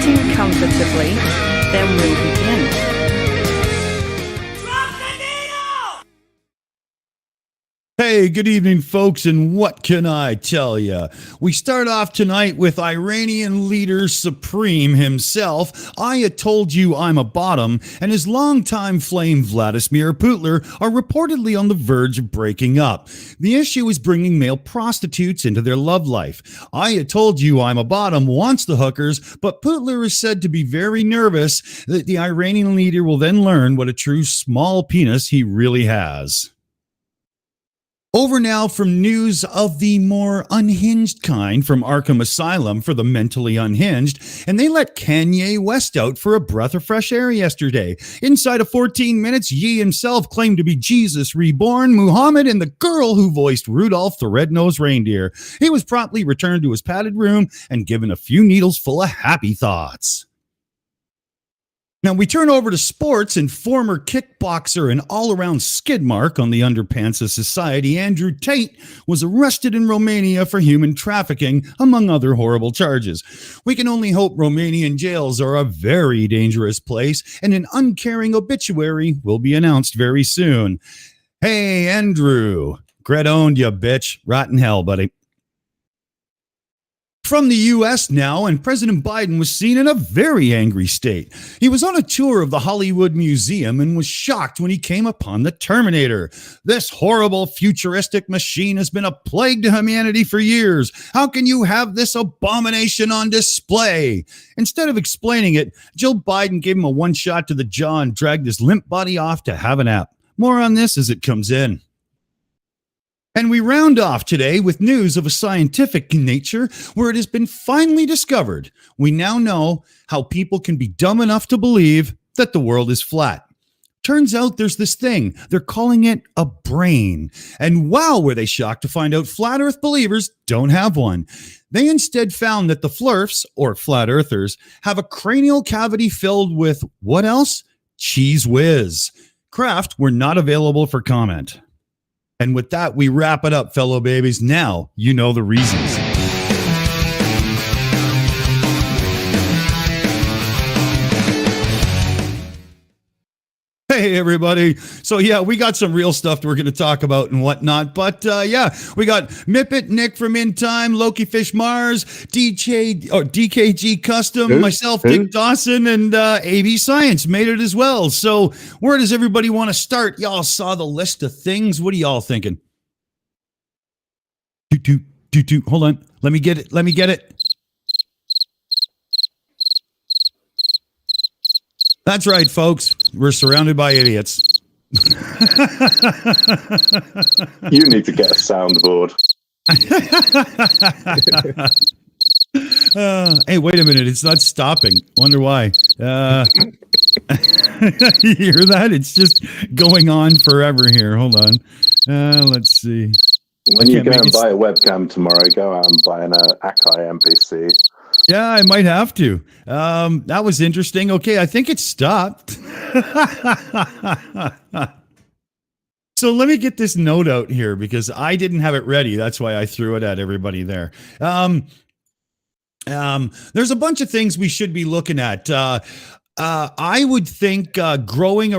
sitting comfortably, then we'll begin. Hey, good evening, folks, and what can I tell you? We start off tonight with Iranian leader supreme himself, I told you I'm a bottom, and his longtime flame Vladimir Putler are reportedly on the verge of breaking up. The issue is bringing male prostitutes into their love life. I told you I'm a bottom wants the hookers, but Putler is said to be very nervous that the Iranian leader will then learn what a true small penis he really has. Over now from news of the more unhinged kind from Arkham Asylum for the mentally unhinged, and they let Kanye West out for a breath of fresh air yesterday. Inside of 14 minutes, Ye himself claimed to be Jesus reborn, Muhammad, and the girl who voiced Rudolph the Red-Nosed Reindeer. He was promptly returned to his padded room and given a few needles full of happy thoughts. Now we turn over to sports, and former kickboxer and all-around skid mark on the underpants of society, Andrew Tate, was arrested in Romania for human trafficking, among other horrible charges. We can only hope Romanian jails are a very dangerous place, and an uncaring obituary will be announced very soon. Hey, Andrew. Gret owned you, bitch. Rotten hell, buddy. From the U.S. now, and President Biden was seen in a very angry state. He was on a tour of the Hollywood Museum and was shocked when he came upon the Terminator. This horrible futuristic machine has been a plague to humanity for years. How can you have this abomination on display? Instead of explaining it, Jill Biden gave him a one shot to the jaw and dragged his limp body off to have a nap. More on this as it comes in. And we round off today with news of a scientific nature where it has been finally discovered. We now know how people can be dumb enough to believe that the world is flat. Turns out there's this thing. They're calling it a brain. And wow, were they shocked to find out flat earth believers don't have one. They instead found that the flurfs, or flat earthers, have a cranial cavity filled with what else? Cheese whiz. Craft were not available for comment. And with that, we wrap it up, fellow babies. Now you know the reasons. Hey, everybody. So, yeah, we got some real stuff that we're going to talk about and whatnot. But, yeah, we got Mipet, Nick from In Time, Lokifish Marz, DKG Custom, myself, Dick Dawson, and AB Science made it as well. So where does everybody want to start? Y'all saw the list of things. What are y'all thinking? Hold on. Let me get it. That's right, folks. We're surrounded by idiots. You need to get a soundboard. Hey, wait a minute. It's not stopping. Wonder why. You hear that? It's just going on forever here. Hold on. Let's see. When you go and buy a webcam tomorrow, go out and buy an Akai MPC. Yeah, I might have to. That was interesting. Okay, I think it stopped. So let me get this note out here because I didn't have it ready. That's why I threw it at everybody there. There's a bunch of things we should be looking at. I would think growing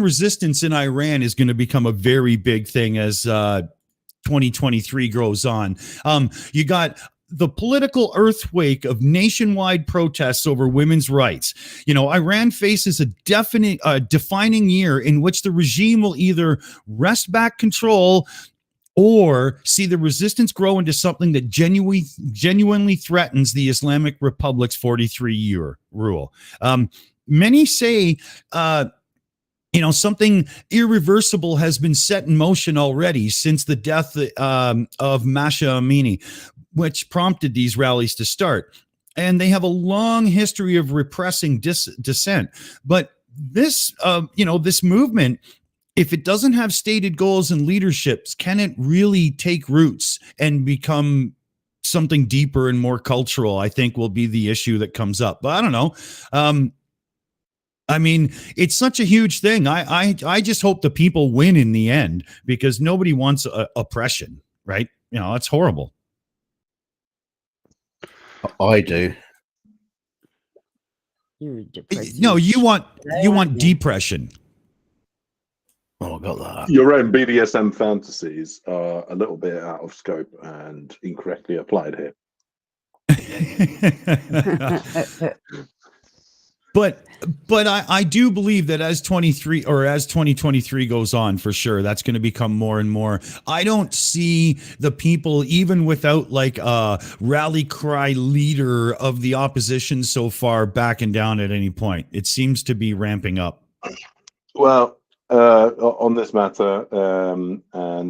resistance in Iran is going to become a very big thing as 2023 goes on. You got the political earthquake of nationwide protests over women's rights. You know, Iran faces a defining year in which the regime will either wrest back control or see the resistance grow into something that genuinely threatens the Islamic Republic's 43-year rule. Many say, something irreversible has been set in motion already since the death of Masha Amini, which prompted these rallies to start. And they have a long history of repressing dissent. But this, this movement, if it doesn't have stated goals and leaderships, can it really take roots and become something deeper and more cultural? I think will be the issue that comes up. But I don't know. I mean, it's such a huge thing. I just hope the people win in the end because nobody wants oppression, right? You know, it's horrible. I do. You're depressing. No, you want depression. Oh, I got that. Your own BDSM fantasies are a little bit out of scope and incorrectly applied here. But I do believe that as 2023 goes on, for sure, that's going to become more and more. I don't see the people, even without like a rally cry leader of the opposition so far, backing down at any point. It seems to be ramping up. Well, on this matter, and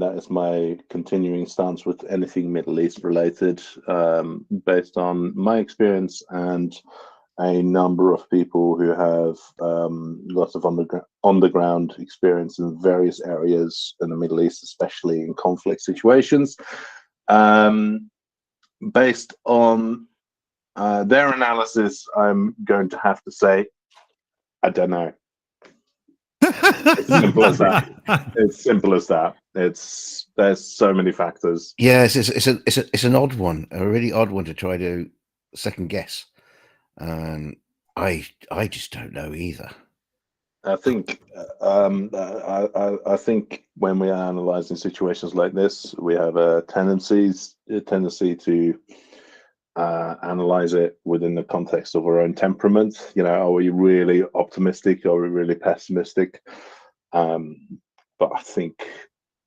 that is my continuing stance with anything Middle East related, based on my experience and a number of people who have lots of on the ground experience in various areas in the Middle East, especially in conflict situations. Based on their analysis, I'm going to have to say, I don't know. It's simple as that. It's simple as that. There's so many factors. Yeah, it's an odd one, a really odd one to try to second guess. And I just don't know either. I think I think when we are analyzing situations like this, we have a tendency to analyze it within the context of our own temperament. You know, are we really optimistic? Are we really pessimistic? But I think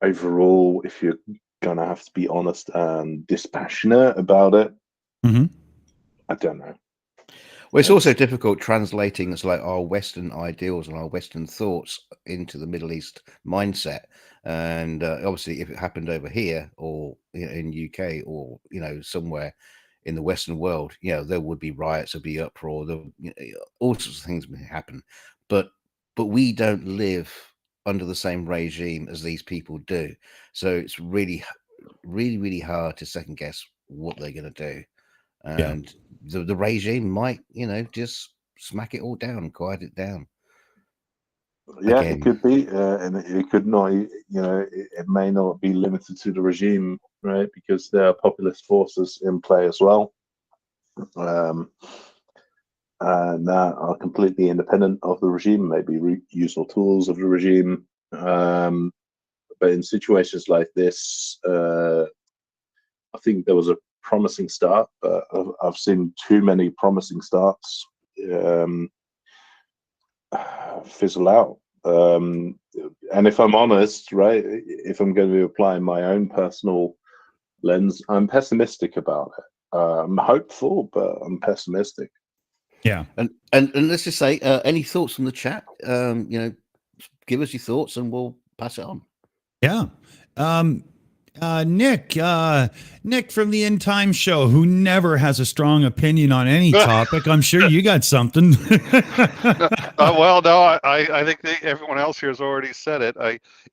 overall, if you're gonna have to be honest and dispassionate about it, I don't know. Well, it's also difficult translating like our Western ideals and our Western thoughts into the Middle East mindset. And obviously, if it happened over here or in UK or somewhere in the Western world, there would be riots, there'd be uproar, all sorts of things may happen. But we don't live under the same regime as these people do, so it's really, really, really hard to second guess what they're going to do. And the regime might, just smack it all down, quiet it down. Yeah, Again. it could be, and it could not. It may not be limited to the regime, right? Because there are populist forces in play as well, and that are completely independent of the regime, maybe useful tools of the regime. But in situations like this, I think there was a promising start, but I've seen too many promising starts fizzle out. And if I'm honest, right, if I'm going to be applying my own personal lens, I'm pessimistic about it. I'm hopeful, but I'm pessimistic. Yeah. And let's just say, any thoughts from the chat? Give us your thoughts and we'll pass it on. Yeah. Nick from the End Time Show, who never has a strong opinion on any topic. I'm sure you got something. Well, no, I think everyone else here has already said it.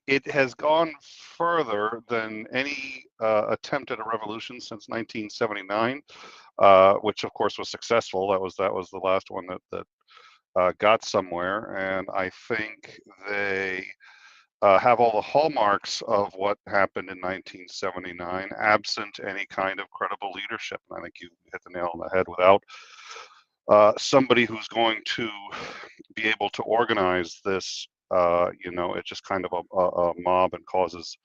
It has gone further than any attempt at a revolution since 1979, which of course was successful. That was the last one that got somewhere, and I think they have all the hallmarks of what happened in 1979, absent any kind of credible leadership. And I think you hit the nail on the head. Without somebody who's going to be able to organize this, it's just kind of a mob, and causes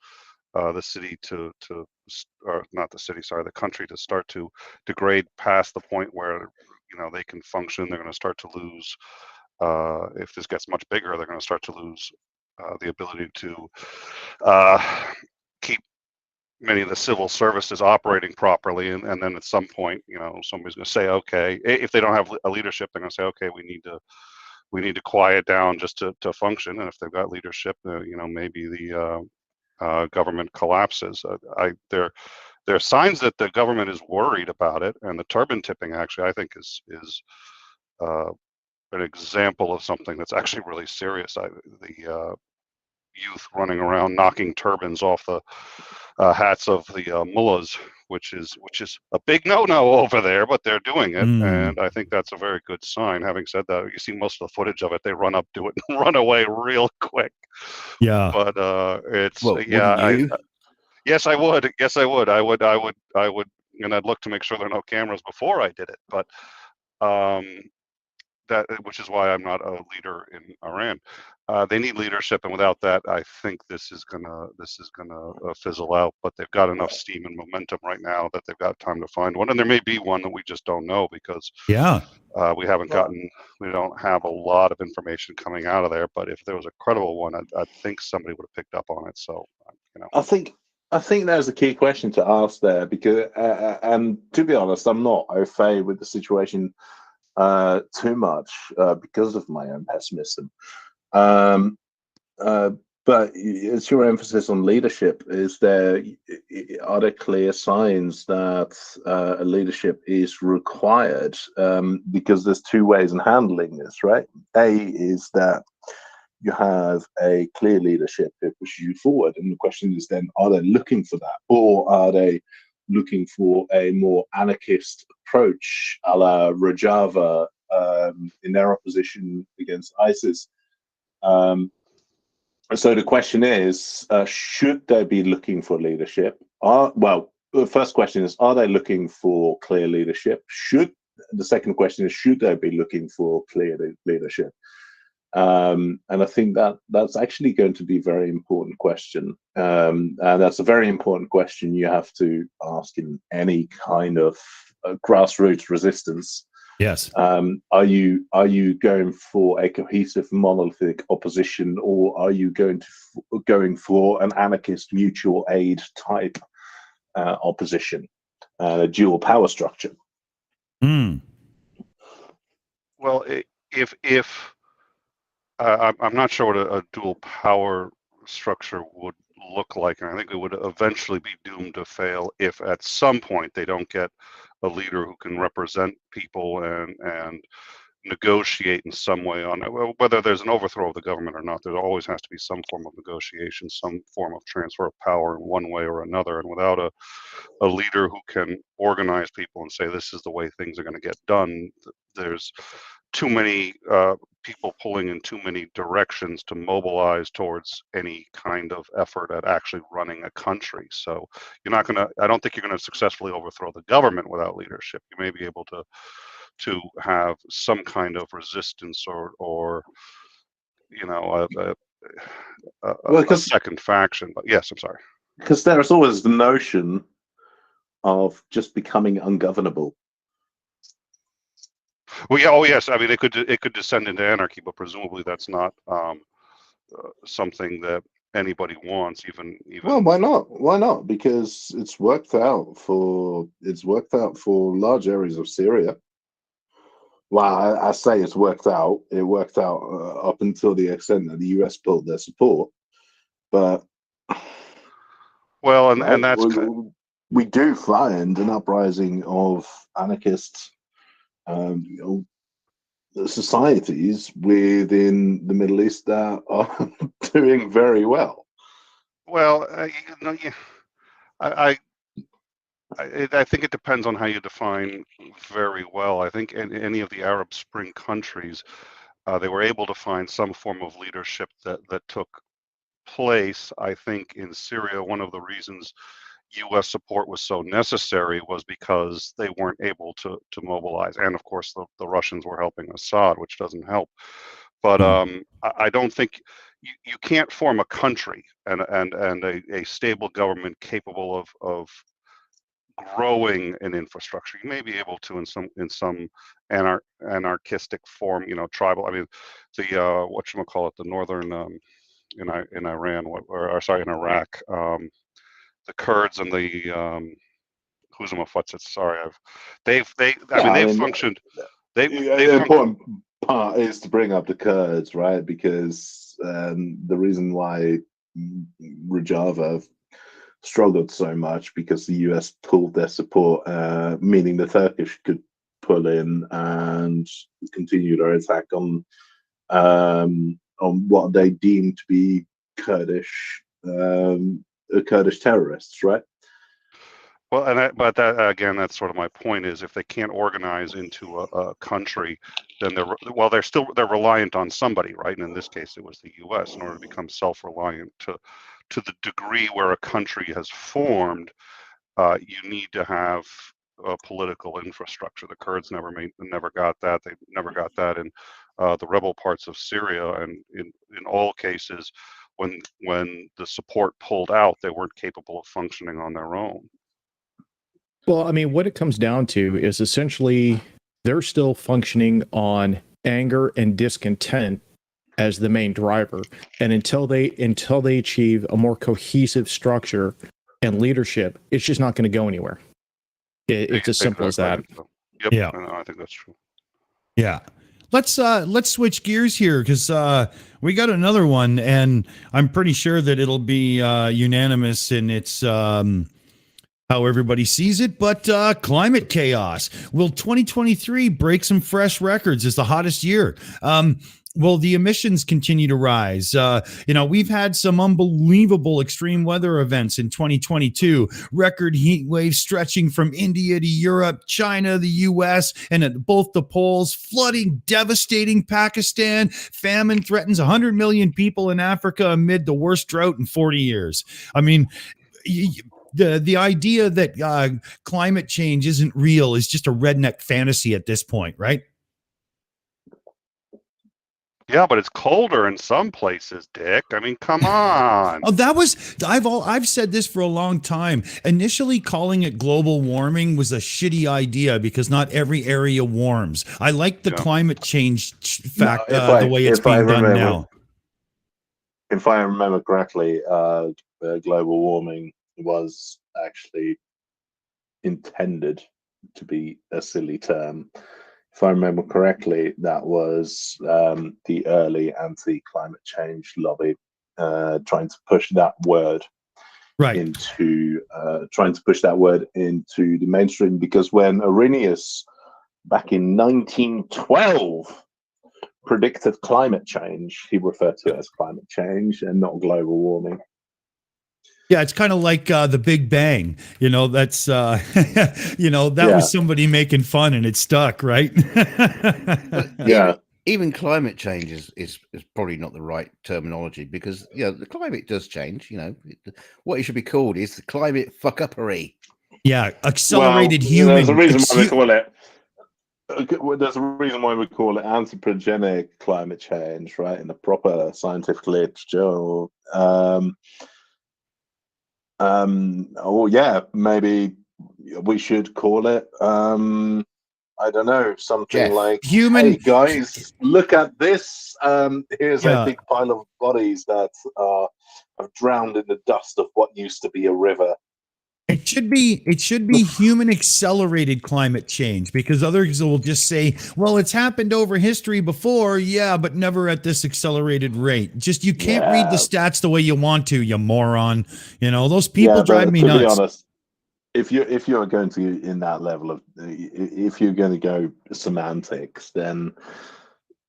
the city or not the city, sorry, the country to start to degrade past the point where they can function. They're going to start to lose. If this gets much bigger, they're going to start to lose the ability to keep many of the civil services operating properly, and then at some point, somebody's going to say, okay, if they don't have a leadership, they're going to say, okay, we need to quiet down just to function. And if they've got leadership, maybe the government collapses. There are signs that the government is worried about it, and the turban tipping actually, I think, is an example of something that's actually really serious. The youth running around knocking turbans off the hats of the mullahs, which is a big no-no over there, but they're doing it, and I think that's a very good sign. Having said that, you see most of the footage of it, they run up, do it, and run away real quick. Yeah, but it's yes, I would. Yes, I would. I would, and I'd look to make sure there are no cameras before I did it. But which is why I'm not a leader in Iran. They need leadership, and without that, I think this is gonna fizzle out. But they've got enough steam and momentum right now that they've got time to find one, and there may be one that we just don't know because Yeah. we don't have a lot of information coming out of there. But if there was a credible one, I think somebody would have picked up on it. So, I think there's a key question to ask there, because, and to be honest, I'm not au fait with the situation too much because of my own pessimism. But it's your emphasis on leadership. Are there clear signs that leadership is required? Because there's two ways in handling this, right? A is that you have a clear leadership that pushes you forward, and the question is then, are they looking for that, or are they looking for a more anarchist approach, a la Rojava, in their opposition against ISIS? So the question is, should they be looking for leadership? Well, the first question is, are they looking for clear leadership? The second question is, should they be looking for clear leadership? And I think that's actually going to be a very important question. And that's a very important question you have to ask in any kind of grassroots resistance. Yes. Are you going for a cohesive monolithic opposition, or are you going for an anarchist mutual aid type opposition, a dual power structure? Mm. Well, if I'm not sure what a dual power structure would look like, and I think it would eventually be doomed to fail if at some point they don't get a leader who can represent people and negotiate in some way on it. Well, whether there's an overthrow of the government or not, there always has to be some form of negotiation, some form of transfer of power in one way or another. And without a leader who can organize people and say this is the way things are going to get done, there's too many people pulling in too many directions to mobilize towards any kind of effort at actually running a country. So I don't think you're going to successfully overthrow the government without leadership. You may be able to have some kind of resistance or a second faction. But yes, I'm sorry. Because there's always the notion of just becoming ungovernable. Well, yeah, oh yes. I mean, it could descend into anarchy, but presumably that's not something that anybody wants. Even well, why not? Why not? Because it's worked out for large areas of Syria. Well, I say it's worked out. It worked out up until the extent that the US pulled their support. But well, and that's we do find an uprising of anarchists. Societies within the Middle East that are doing very well. Well, I think it depends on how you define very well. I think in any of the Arab Spring countries, they were able to find some form of leadership that took place. I think in Syria, one of the reasons U.S. support was so necessary was because they weren't able to mobilize, and of course the Russians were helping Assad, which doesn't help. But I don't think you can't form a country and a stable government capable of growing an infrastructure. You may be able to in some anarchistic form, tribal. I mean, the whatchamacallit, the northern in Iran, in Iraq. The Kurds and the they've functioned. The important part is to bring up the Kurds, right? Because the reason why Rojava struggled so much because the US pulled their support, meaning the Turkish could pull in and continue their attack on what they deemed to be Kurdish terrorists, right? Well, but that again, that's sort of my point. Is if they can't organize into a country, then they're reliant on somebody, right? And in this case, it was the U.S. in order to become self-reliant to the degree where a country has formed. You need to have political infrastructure. The Kurds never got that. They never got that in the rebel parts of Syria, and in all cases, when the support pulled out, they weren't capable of functioning on their own. Well, I mean, what it comes down to is essentially they're still functioning on anger and discontent as the main driver, and until they achieve a more cohesive structure and leadership, it's just not going to go anywhere. It's as simple as that. So. Yep. Yeah, I think that's true. Yeah. Let's switch gears here, because we got another one, and I'm pretty sure that it'll be unanimous in its how everybody sees it. But climate chaos. Will 2023 break some fresh records as the hottest year? Will the emissions continue to rise? We've had some unbelievable extreme weather events in 2022, record heat waves stretching from India to Europe, China, the US, and at both the poles, flooding devastating Pakistan. Famine threatens 100 million people in Africa amid the worst drought in 40 years. I mean, the idea that climate change isn't real is just a redneck fantasy at this point, right? Yeah, but it's colder in some places, Dick. I mean, come on. I've said this for a long time. Initially, calling it global warming was a shitty idea because not every area warms. I like the climate change fact, the way it's being done now. If I remember correctly, global warming was actually intended to be a silly term. If I remember correctly, that was the early anti-climate change lobby trying to push that word into the mainstream. Because when Arrhenius, back in 1912, predicted climate change, he referred to it as climate change and not global warming. Yeah, it's kind of like the Big Bang. That's that was somebody making fun and it stuck, right? Yeah. Even climate change is probably not the right terminology, because the climate does change. What it should be called is the climate fuck-uppery. Yeah, accelerated human. There's a reason why we call it. There's a reason why we call it anthropogenic climate change, right? In the proper scientific literature. Maybe we should call it I don't know, something like human. Hey guys, look at this. Here's a big pile of bodies that are drowned in the dust of what used to be a river. It should be human accelerated climate change, because others will just say, well, it's happened over history before, but never at this accelerated rate. You can't read the stats the way you want to, you moron. Those people drive me nuts. To be honest, if you're going to in that level of, if you're going to go semantics, then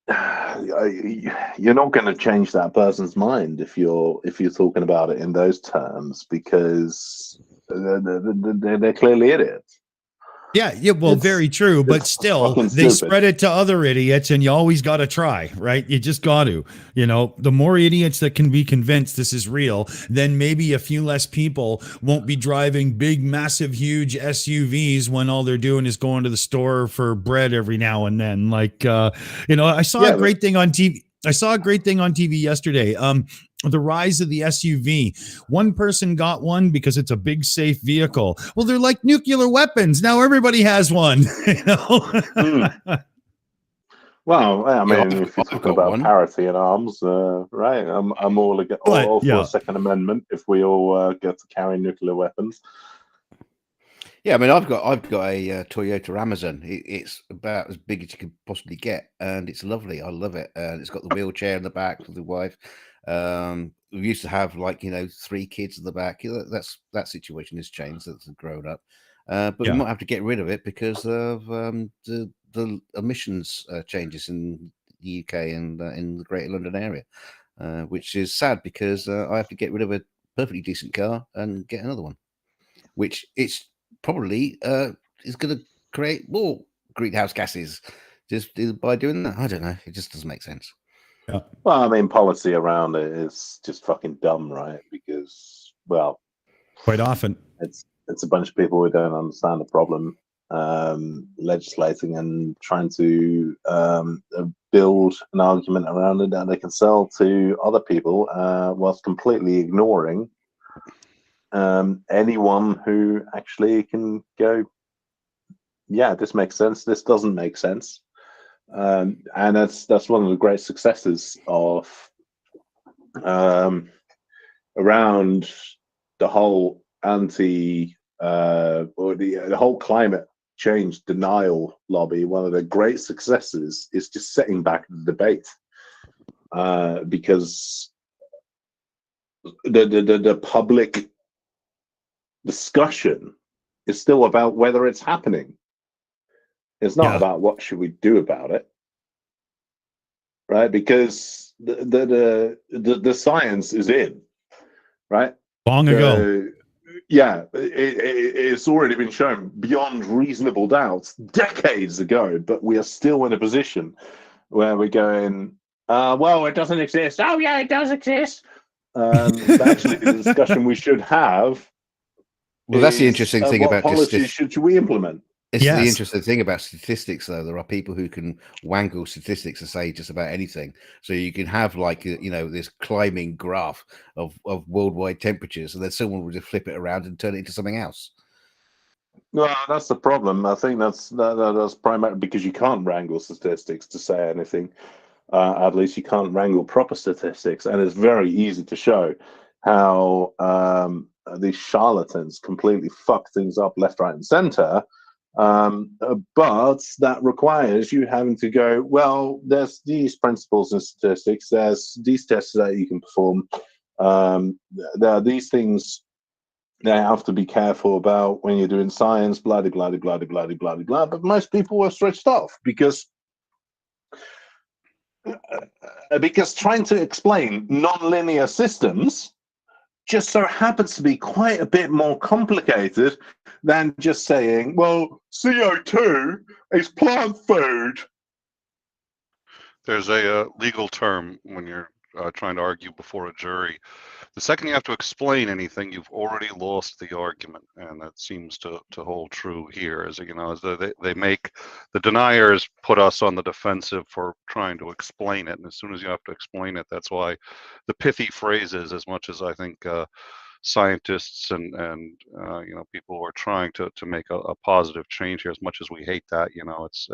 you're not going to change that person's mind if you're talking about it in those terms, because they're clearly idiots. Yeah, well, very true, but still, they spread it to other idiots, and you always got to try, right? You just got to, the more idiots that can be convinced this is real, then maybe a few less people won't be driving big, massive, huge SUVs when all they're doing is going to the store for bread every now and then. Like, I saw a great thing on TV. I saw a great thing on TV yesterday. The rise of the SUV. One person got one because it's a big, safe vehicle. Well, they're like nuclear weapons. Now everybody has one. Well, I mean, if you're talking about parity in arms, right? I'm all for a Second Amendment if we all get to carry nuclear weapons. Yeah, I mean, I've got a Toyota Amazon. It's about as big as you could possibly get, and it's lovely. I love it. And it's got the wheelchair in the back for the wife. We used to have 3 kids in the back. That situation has changed. That's grown up, but we might have to get rid of it because of the emissions changes in the UK and in the Greater London area, which is sad because I have to get rid of a perfectly decent car and get another one, which it's probably is going to create more greenhouse gases just by doing that. I don't know. It just doesn't make sense. Yeah. Well, I mean, policy around it is just fucking dumb, right? Because, well, quite often it's a bunch of people who don't understand the problem. legislating and trying to build an argument around it that they can sell to other people, whilst completely ignoring anyone who actually can go, yeah, this makes sense, this doesn't make sense. And that's one of the great successes of around the whole or the whole climate change denial lobby. One of the great successes is just setting back the debate, because the public discussion is still about whether it's happening. It's not about what should we do about it, right? Because the science is in, right? Long ago. Yeah, it's already been shown beyond reasonable doubt decades ago, but we are still in a position where we're going, well, it doesn't exist. Oh, yeah, it does exist. Actually, the discussion we should have. Well, that's the interesting thing about what policies should we implement? It's the interesting thing about statistics, though. There are people who can wangle statistics and say just about anything. So you can have, like, you know, this climbing graph of worldwide temperatures, and then someone will just flip it around and turn it into something else. Well, that's the problem. I think that's primarily because you can't wrangle statistics to say anything. At least you can't wrangle proper statistics, and it's very easy to show how these charlatans completely fuck things up left, right, and center. But that requires you having to go, well, there's these principles in statistics, there's these tests that you can perform, there are these things that you have to be careful about when you're doing science, blah, blah, blah, blah, blah, blah, blah. But most people were switched off because trying to explain non-linear systems just so happens to be quite a bit more complicated than just saying, well, CO2 is plant food. There's a legal term when you're trying to argue before a jury. The second you have to explain anything, you've already lost the argument, and that seems to hold true here. As you know, as they make the deniers put us on the defensive for trying to explain it, and as soon as you have to explain it, that's why the pithy phrases, as much as I think scientists and you know, people who are trying to make a positive change here, as much as we hate that, you know, it's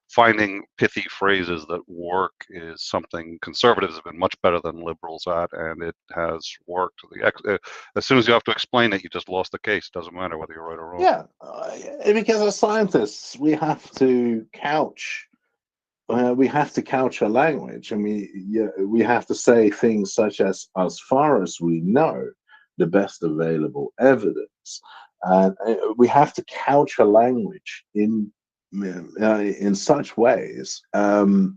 finding pithy phrases that work is something conservatives have been much better than liberals at, and it has worked. As soon as you have to explain it, you just lost the case. Doesn't matter whether you're right or wrong. Yeah, because as scientists, we have to couch a language, and we have to say things such as far as we know, the best available evidence, and we have to couch a language in such ways, and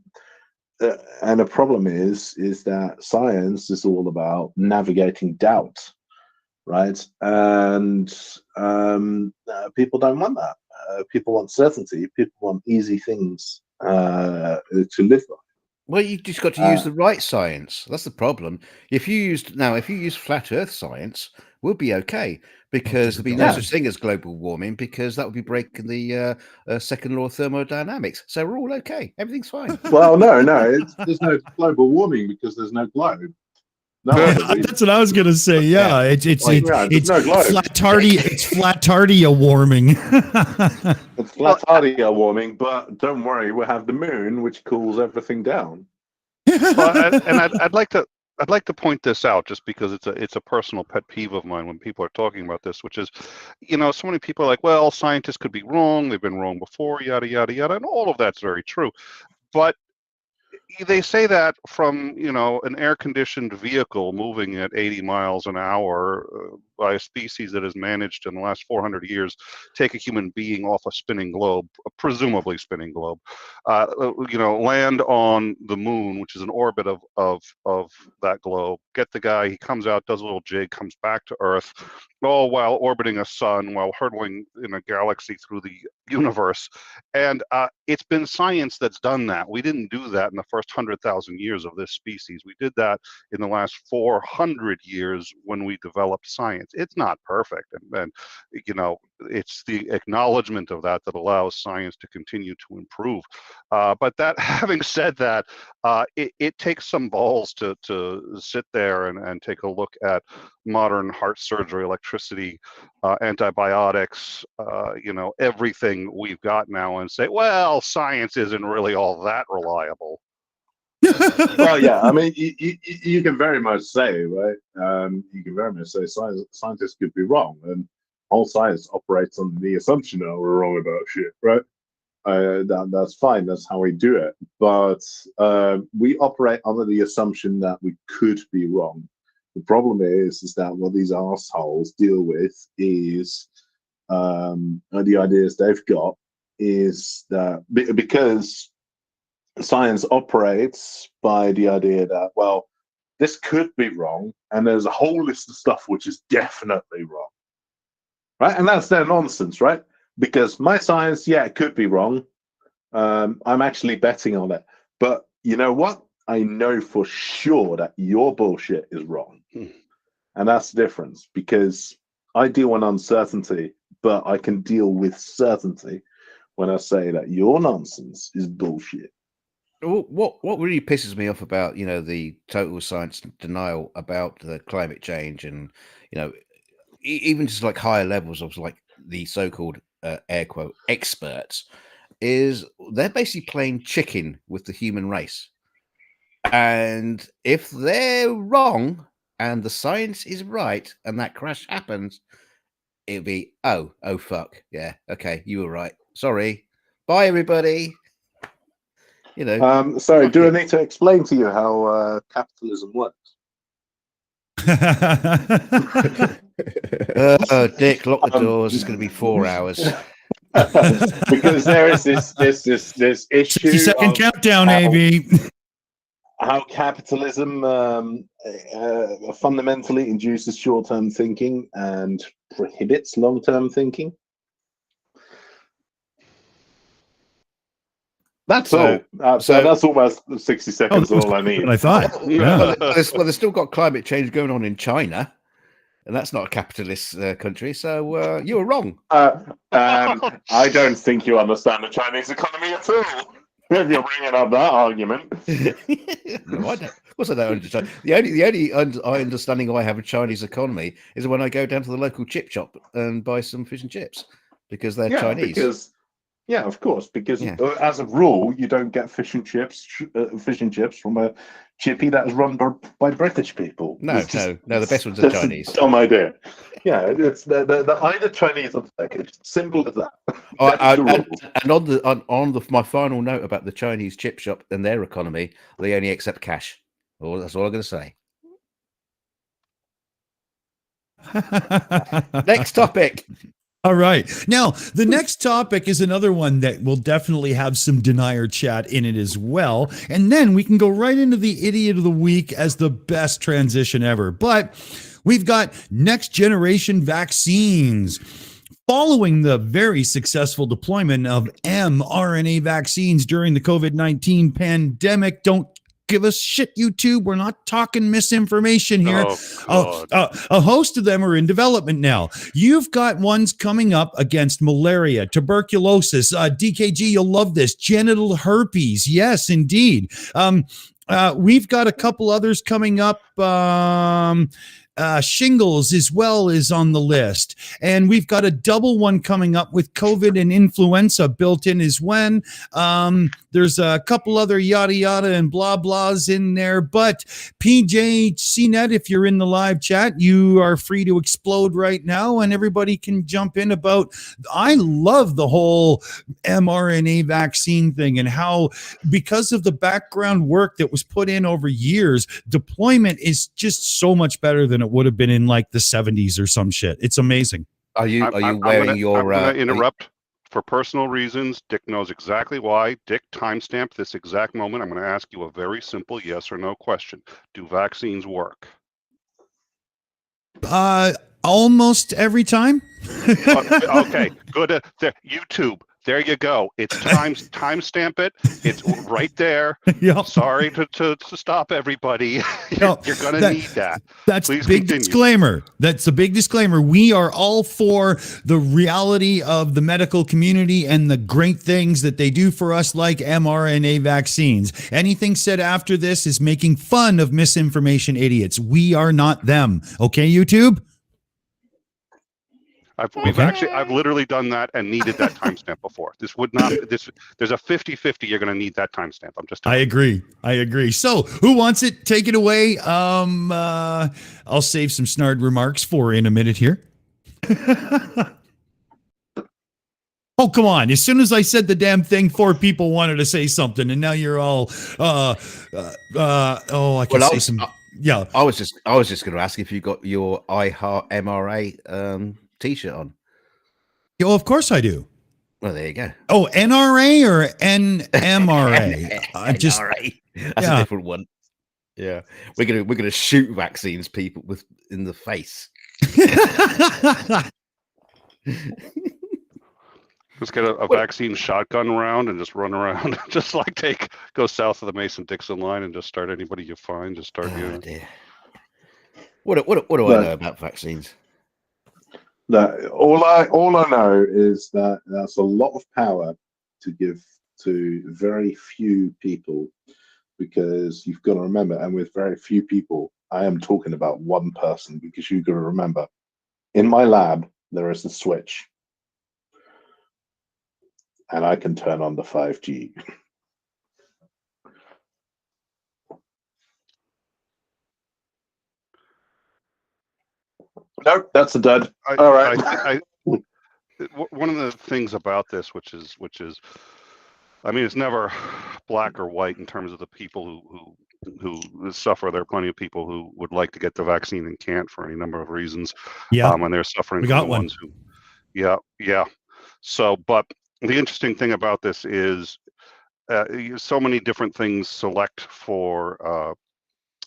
the problem is that science is all about navigating doubt, right? And people don't want that. People want certainty. People want easy things to live by. Well, you just got to use the right science. That's the problem. If you use flat Earth science, we'll be okay, because there'll be no such thing as global warming, because that would be breaking the second law of thermodynamics. So we're all okay. Everything's fine. Well, no, there's no global warming because there's no globe. No, that's what I was gonna say. Yeah, it's no globe. It's flatardia warming. It's flatardia warming, but don't worry, we'll have the moon, which cools everything down. Well, I'd like to point this out, just because it's a personal pet peeve of mine when people are talking about this, which is, you know, so many people are like, well, scientists could be wrong, they've been wrong before, yada yada yada, and all of that's very true, but they say that from, you know, an air-conditioned vehicle moving at 80 miles an hour by a species that has managed in the last 400 years take a human being off a spinning globe, a presumably spinning globe, you know, land on the moon, which is an orbit of that globe, get the guy, he comes out, does a little jig, comes back to Earth, all while orbiting a sun, while hurtling in a galaxy through the universe. And it's been science that's done that. We didn't do that in the first 100,000 years of this species. We did that in the last 400 years when we developed science. it's not perfect, and it's the acknowledgement of that allows science to continue to improve. But that, having said that, it takes some balls to sit there and take a look at modern heart surgery, electricity, antibiotics, everything we've got now, and say, well, science isn't really all that reliable. Well, yeah, I mean, you can very much say, right? You can very much say scientists could be wrong, and all science operates on the assumption that we're wrong about shit, right? That's fine. That's how we do it. But we operate under the assumption that we could be wrong. The problem is that what these assholes deal with is the ideas they've got is that because science operates by the idea that, well, this could be wrong, and there's a whole list of stuff which is definitely wrong, right? And that's their nonsense, right? Because my science, yeah, it could be wrong. I'm actually betting on it. But you know what? I know for sure that your bullshit is wrong. And that's the difference, because I deal in uncertainty, but I can deal with certainty when I say that your nonsense is bullshit. What really pisses me off about the total science denial about the climate change, and even just like higher levels of like the so-called air quote experts, is they're basically playing chicken with the human race. And if they're wrong and the science is right and that crash happens, it'll be oh fuck, yeah, okay, you were right, sorry, bye everybody. Sorry, do I need to explain to you how capitalism works? Dick, lock the doors. It's going to be 4 hours. Because there is this issue. 60-second countdown, Aimee. How capitalism fundamentally induces short-term thinking and prohibits long-term thinking. That's all. So that's almost 60 seconds. All I need. I thought. Yeah. Well, they've still got climate change going on in China, and that's not a capitalist country. So you were wrong. I don't think you understand the Chinese economy at all. If you're bringing up that argument. No, I don't. Of course, I don't understand. The only understanding I have of Chinese economy is when I go down to the local chip shop and buy some fish and chips because they're Chinese. Yeah, of course, because as a rule, you don't get fish and chips from a chippy that is run by British people. No, the best ones are Chinese. Dumb idea. Yeah, it's the either Chinese or Turkish. Simple as that. And my final note about the Chinese chip shop and their economy, they only accept cash. Well, that's all I'm going to say. Next topic. All right. Now, the next topic is another one that will definitely have some denier chat in it as well. And then we can go right into the idiot of the week as the best transition ever. But we've got next generation vaccines. Following the very successful deployment of mRNA vaccines during the COVID-19 pandemic, don't give us shit, YouTube. We're not talking misinformation here. A host of them are in development now. You've got ones coming up against malaria, tuberculosis, DKG, you'll love this, genital herpes. Yes, indeed. We've got a couple others coming up. Shingles as well is on the list. And we've got a double one coming up with COVID and influenza built in as when. There's a couple other yada yada and blah blahs in there. But PJ CNET, if you're in the live chat, you are free to explode right now and everybody can jump in about. I love the whole mRNA vaccine thing and how, because of the background work that was put in over years, deployment is just so much better than it would have been in like the 70s or some shit. It's amazing. I'm going to interrupt for personal reasons. Dick knows exactly why. Dick, timestamp this exact moment. I'm going to ask you a very simple yes or no question. Do vaccines work? Almost every time. Okay, good. YouTube. There you go. It's timestamp it. It's right there. Yep. Sorry to stop everybody. No, You're going to need that. That's Please big continue. disclaimer. That's a big disclaimer. We are all for the reality of the medical community and the great things that they do for us, like mRNA vaccines. Anything said after this is making fun of misinformation idiots. We are not them. Okay, YouTube? I've literally done that and needed that timestamp before. This would not, there's a 50-50. You're going to need that timestamp. I'm just telling you. I agree. So who wants it? Take it away. I'll save some snarred remarks for in a minute here. Oh, come on. As soon as I said the damn thing, 4 people wanted to say something, and now you're all, I can say some. Yeah. I was just going to ask if you got your I Heart MRA T-shirt on. Oh, of course I do. Well, there you go. Oh, NRA or NMRA? NRA. That's a different one. Yeah, we're gonna shoot vaccines people in the face. Just get a vaccine shotgun round and just run around, just like go south of the Mason-Dixon line and just start anybody you find. Just start. Dear. What do I know about vaccines? All I know is that that's a lot of power to give to very few people, because you've got to remember, and with very few people, I am talking about one person, because you've got to remember, in my lab, there is a switch, and I can turn on the 5G. Nope, that's a dud. All right. One of the things about this, which is, I mean, it's never black or white in terms of the people who suffer. There are plenty of people who would like to get the vaccine and can't for any number of reasons. Yeah. And they're suffering. We got one. Ones who, yeah. So, but the interesting thing about this is so many different things select for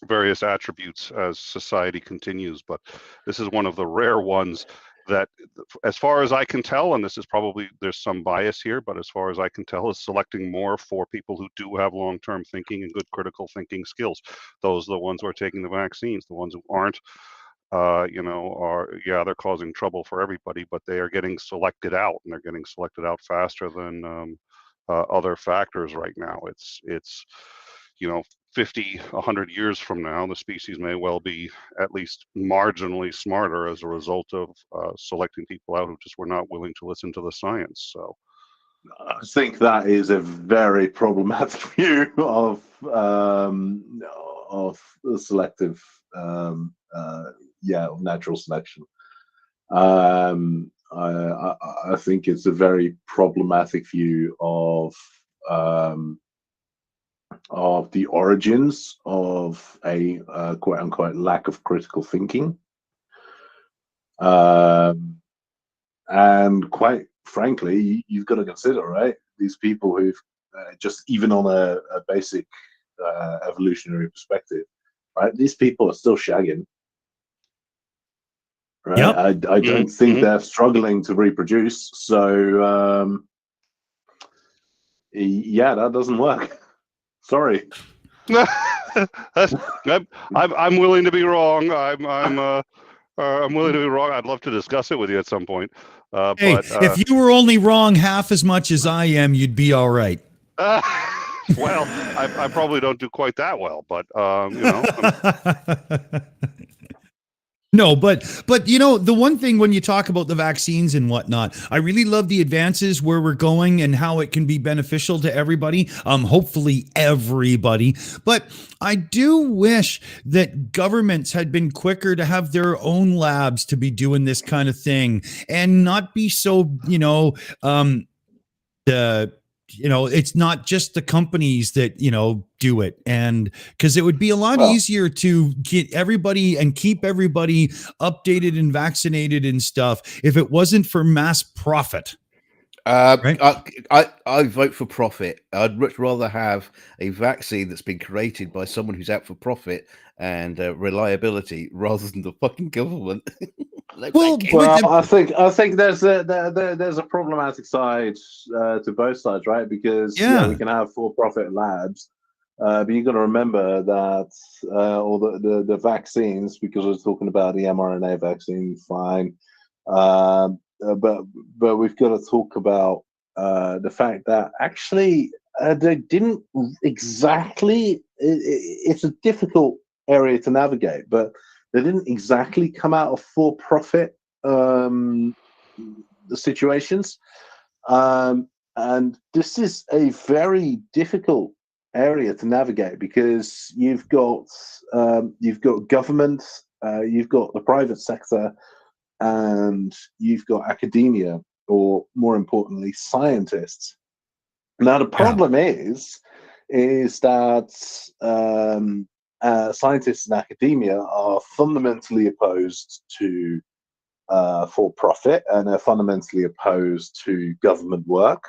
various attributes as society continues, but this is one of the rare ones that, as far as I can tell, and this is probably, there's some bias here, but as far as I can tell, is selecting more for people who do have long-term thinking and good critical thinking skills. Those are the ones who are taking the vaccines. The ones who aren't, they're causing trouble for everybody, but they are getting selected out, and they're getting selected out faster than other factors right now. It's 50, 100 years from now, the species may well be at least marginally smarter as a result of selecting people out who just were not willing to listen to the science. So I think that is a very problematic view of selective, natural selection. I think it's a very problematic view of the origins of a quote unquote lack of critical thinking, and quite frankly, you've got to consider, right, these people who've just even on a basic evolutionary perspective, right, these people are still shagging, right? Yep. I don't think they're struggling to reproduce, so that doesn't work. Sorry. I'm willing to be wrong. I'm willing to be wrong. I'd love to discuss it with you at some point. Hey, but if you were only wrong half as much as I am, you'd be all right. Well, I probably don't do quite that well, but No, but the one thing when you talk about the vaccines and whatnot, I really love the advances where we're going and how it can be beneficial to everybody. Hopefully everybody. But I do wish that governments had been quicker to have their own labs to be doing this kind of thing and not be so, it's not just the companies that, do it. And because it would be a lot easier to get everybody and keep everybody updated and vaccinated and stuff if it wasn't for mass profit. Right? I vote for profit. I'd much rather have a vaccine that's been created by someone who's out for profit and reliability rather than the fucking government. Well, Well, I think there's a problematic side to both sides, right? Because we can have for-profit labs, but you got to remember that all the vaccines, because we're talking about the mRNA vaccine, fine, but we've got to talk about the fact that actually they didn't exactly. It's a difficult area to navigate, but they didn't exactly come out of for-profit situations, and this is a very difficult area to navigate because you've got government, you've got the private sector, and you've got academia, or more importantly, scientists. Now the problem is that scientists and academia are fundamentally opposed to for-profit, and are fundamentally opposed to government work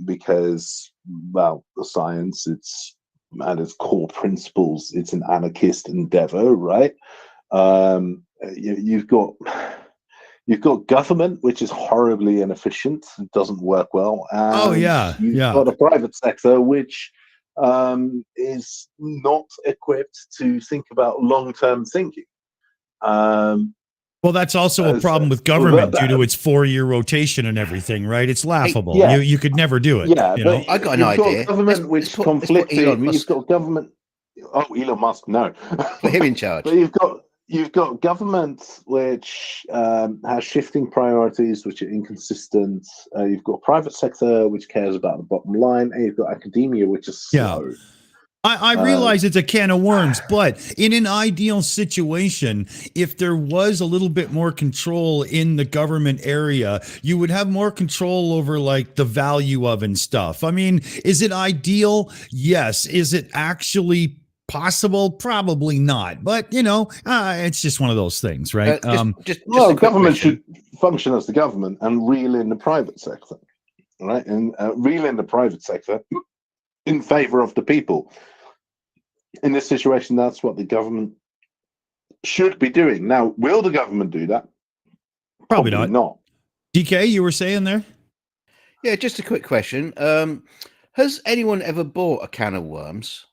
because, well, the science, it's at its core principles, it's an anarchist endeavor, right? You've got government, which is horribly inefficient, it doesn't work well, and you've got a private sector which is not equipped to think about long-term thinking. Well, that's also a problem with government due to its 4-year rotation and everything, right? It's laughable. You could never do it. Yeah, you know? I got an idea. Got government which conflicting. You've got government. Oh, Elon Musk, no. Put him in charge. But you've got government which has shifting priorities, which are inconsistent. You've got private sector which cares about the bottom line, and you've got academia which is slow. I realize it's a can of worms, but in an ideal situation, if there was a little bit more control in the government area, you would have more control over like the value of and stuff. I mean, is it ideal? Yes. Is it actually possible? Probably not. But it's just one of those things, right? Well, government should function as the government and reel in the private sector, right? And reel in the private sector in favor of the people. In this situation, that's what the government should be doing. Now, will the government do that? Probably not. DK, you were saying there? Yeah, just a quick question. Has anyone ever bought a can of worms?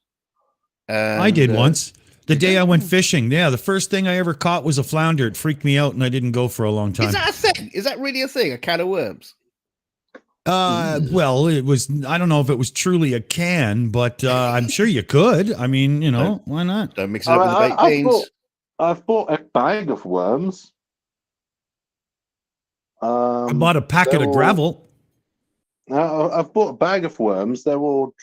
I did once. The day I went fishing. Yeah, the first thing I ever caught was a flounder. It freaked me out, and I didn't go for a long time. Is that a thing? Is that really a thing, a can of worms? Well, it was, I don't know if it was truly a can, but I'm sure you could. I mean, why not? Don't mix it up with the baked beans. I've bought a bag of worms. I bought a packet of gravel. I've bought a bag of worms. They're all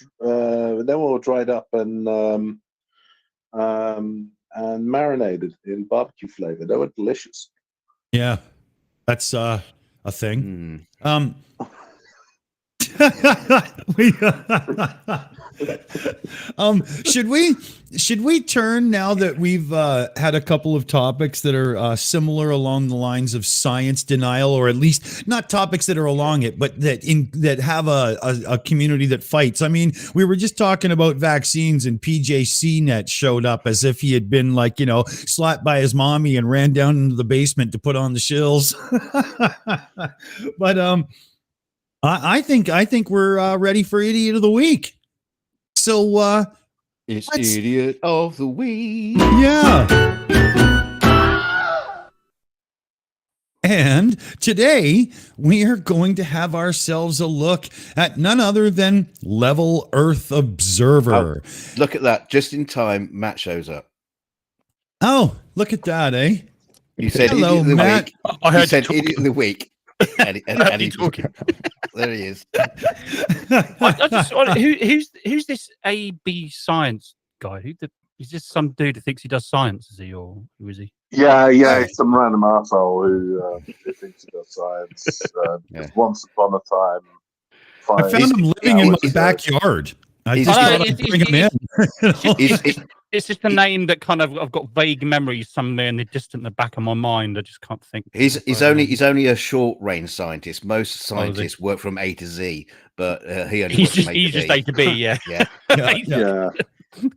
dried up and marinated in barbecue flavor. They were delicious. Yeah, that's a thing. Should we turn, now that we've had a couple of topics that are similar along the lines of science denial, or at least not topics that are along it, but that have a community that fights. I mean, we were just talking about vaccines, and PJ CNET showed up as if he had been slapped by his mommy and ran down into the basement to put on the shills. But I think we're ready for Idiot of the Week. So it's Idiot of the Week. Yeah. And today we are going to have ourselves a look at none other than Level Earth Observer. Oh, look at that. Just in time, Matt shows up. Oh, look at that, eh? You said hello, Idiot of the Matt. Week. I said Idiot of the Week. And he's talking. There he is. I just who's this AB science guy? Is this some dude that thinks he does science? Is he, or who is he? Yeah, it's some random asshole who thinks he does science. Once upon a time, I found him living in my backyard. I just thought I'd bring him in. It's just a name that kind of, I've got vague memories somewhere in the distant, the back of my mind. I just can't think. He's only a short range scientist. Most scientists work from A to Z, but he only he's just A to B. Yeah. yeah.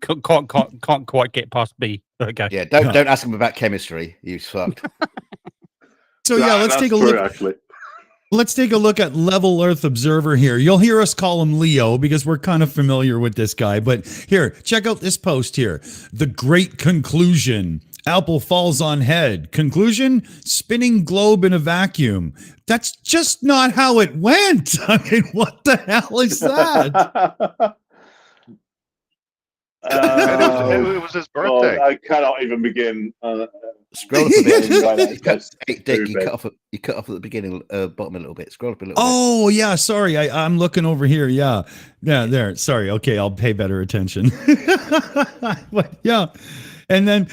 Can't quite get past B. Okay. Yeah, don't ask him about chemistry. You fucked. So yeah, let's take a True, look. actually. Let's take a look at Level Earth Observer here. You'll hear us call him Leo because we're kind of familiar with this guy. But here, check out this post here. The Great Conclusion. Apple falls on head. Conclusion, spinning globe in a vacuum. That's just not how it went. I mean, what the hell is that? It was his birthday. I cannot even begin. Scroll up a bit. That's Dick, you stupid. cut off at the beginning, bottom a little bit. Scroll up a little bit. Oh, yeah. Sorry. I'm looking over here. Yeah. Yeah, there. Sorry. Okay. I'll pay better attention. But yeah. And then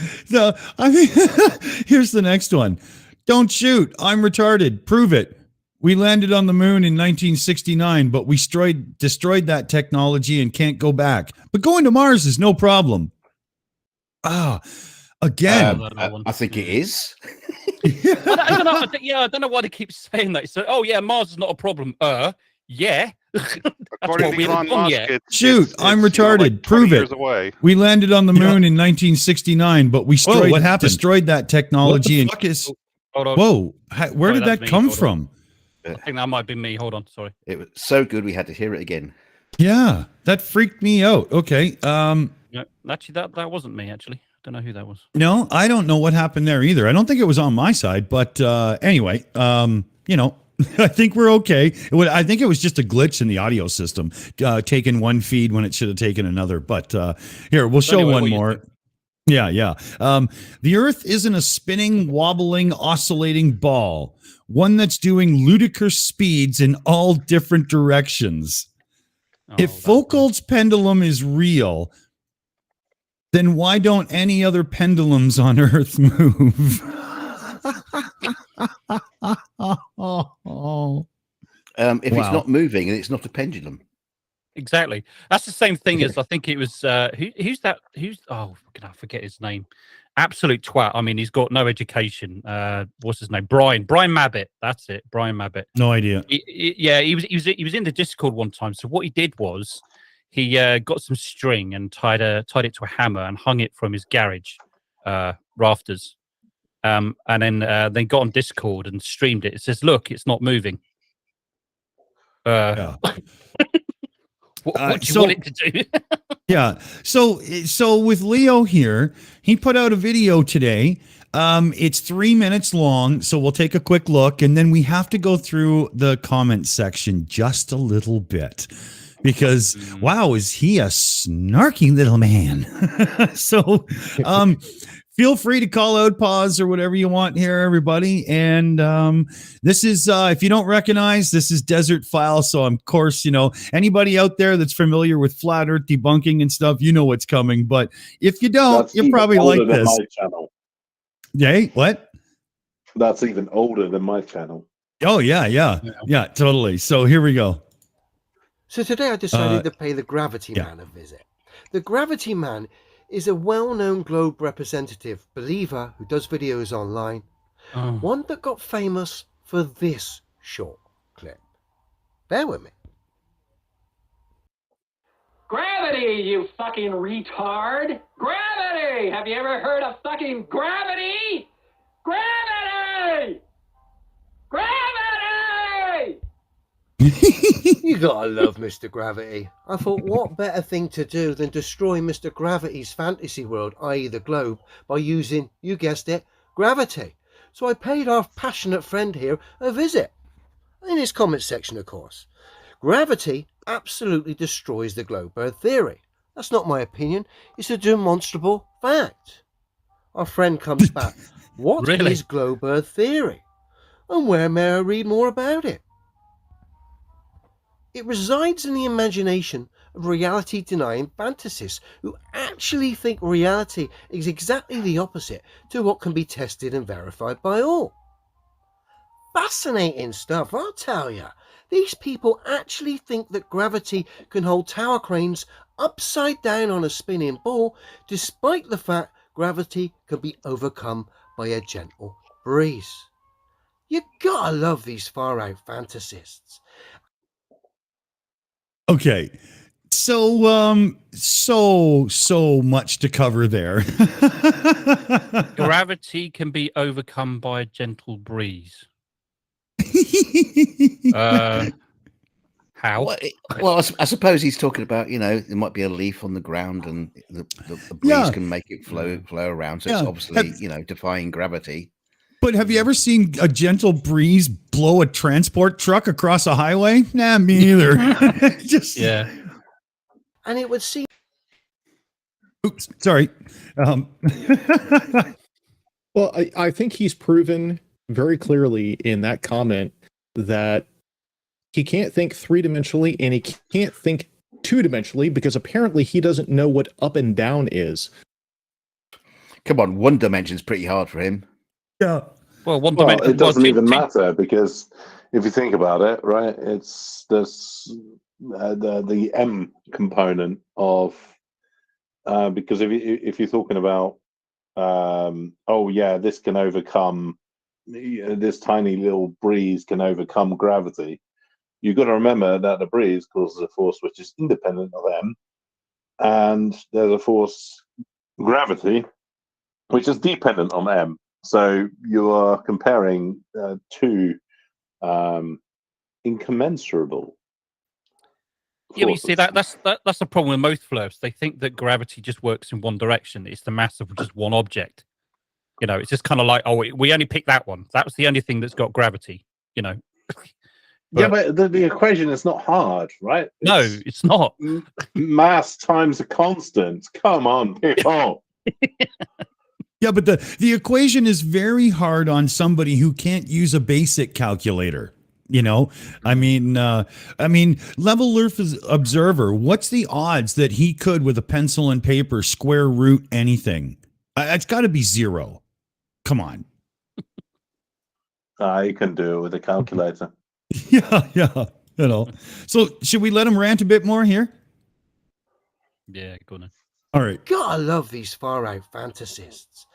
here's the next one. Don't shoot. I'm retarded. Prove it. We landed on the moon in 1969, but we destroyed that technology and can't go back. But going to Mars is no problem. Again. I think it is. I don't know. I don't know why they keep saying that. So, oh yeah, Mars is not a problem. Yeah. According to Elon Musk, Shoot, I'm retarded. Like Prove years it. away. We landed on the moon in 1969, but we destroyed that technology. What the fuck is? Hold on. Whoa, where did that come Hold on. from? I think that might be me. Hold on. Sorry. It was so good we had to hear it again. Yeah, that freaked me out. Okay. No, actually, that wasn't me. Actually, I don't know who that was. No, I don't know what happened there either. I don't think it was on my side, but anyway, I think we're okay. I think it was just a glitch in the audio system, taking one feed when it should have taken another. But here, we'll show one more. Yeah. The Earth isn't a spinning, wobbling, oscillating ball, one that's doing ludicrous speeds in all different directions. If Foucault's pendulum is real, then why don't any other pendulums on Earth move? If it's not moving and it's not a pendulum. Exactly. That's the same thing as I think it was. Who's that? I forget his name. Absolute twat. I mean, he's got no education. What's his name? Brian Mabbitt. That's it. Brian Mabbitt. No idea. He was in the Discord one time. So what he did was he got some string and tied it to a hammer and hung it from his garage rafters. And then got on Discord and streamed it. It says, "Look, it's not moving." Yeah. What do you want it to do? Yeah. So with Leo here, he put out a video today. It's 3 minutes long, so we'll take a quick look, and then we have to go through the comment section just a little bit. Because wow, is he a snarky little man? So feel free to call out, pause, or whatever you want here, everybody. And this is, if you don't recognize, this is Desert File. So, of course, anybody out there that's familiar with flat earth debunking and stuff, you know what's coming. But if you don't, you probably like this. My channel. Yay, what? That's even older than my channel. Oh, yeah, totally. So here we go. So today I decided to pay the Gravity Man a visit. The Gravity Man is a well-known globe representative believer who does videos online. One that got famous for this short clip. Bear with me. Gravity, you fucking retard! Gravity! Have you ever heard of fucking gravity? Gravity! Gravity! You gotta love Mr. Gravity. I thought, what better thing to do than destroy Mr. Gravity's fantasy world, i.e. the globe, by using, you guessed it, gravity. So I paid our passionate friend here a visit. In his comment section, of course. Gravity absolutely destroys the globe Earth theory. That's not my opinion. It's a demonstrable fact. Our friend comes back. What is globe Earth theory? And where may I read more about it? It resides in the imagination of reality-denying fantasists who actually think reality is exactly the opposite to what can be tested and verified by all. Fascinating stuff, I'll tell you. These people actually think that gravity can hold tower cranes upside down on a spinning ball, despite the fact gravity can be overcome by a gentle breeze. You gotta love these far-out fantasists. Okay, So so much to cover there. Gravity can be overcome by a gentle breeze. How? Well, I suppose he's talking about, there might be a leaf on the ground and the breeze Yeah. can make it flow around. So Yeah. it's obviously, defying gravity. But have you ever seen a gentle breeze blow a transport truck across a highway? Nah, me either. Just Yeah. And it would seem. Oops, sorry. Well, I think he's proven very clearly in that comment that he can't think three-dimensionally and he can't think two-dimensionally because apparently he doesn't know what up and down is. Come on, one dimension's pretty hard for him. Yeah. Well, one Well, dimension. it doesn't even matter because if you think about it, right, it's this the M component of because if you're talking about this can overcome this tiny little breeze can overcome gravity. You've got to remember that the breeze causes a force which is independent of M, and there's a force, gravity, which is dependent on M. So you are comparing two incommensurable. Yeah, but you see that's the problem with most flirts. They think that gravity just works in one direction. It's the mass of just one object. It's just kind of like, oh, we only picked that one. That was the only thing that's got gravity. But the equation is not hard, right? No, it's not. Mass times a constant. Come on, people. Yeah, but the equation is very hard on somebody who can't use a basic calculator. I mean, Level Earth Observer, what's the odds that he could, with a pencil and paper, square root anything? It's got to be 0. Come on. You can do it with a calculator. Yeah. So should we let him rant a bit more here? Yeah, go on. All right. God, I love these far-out fantasists.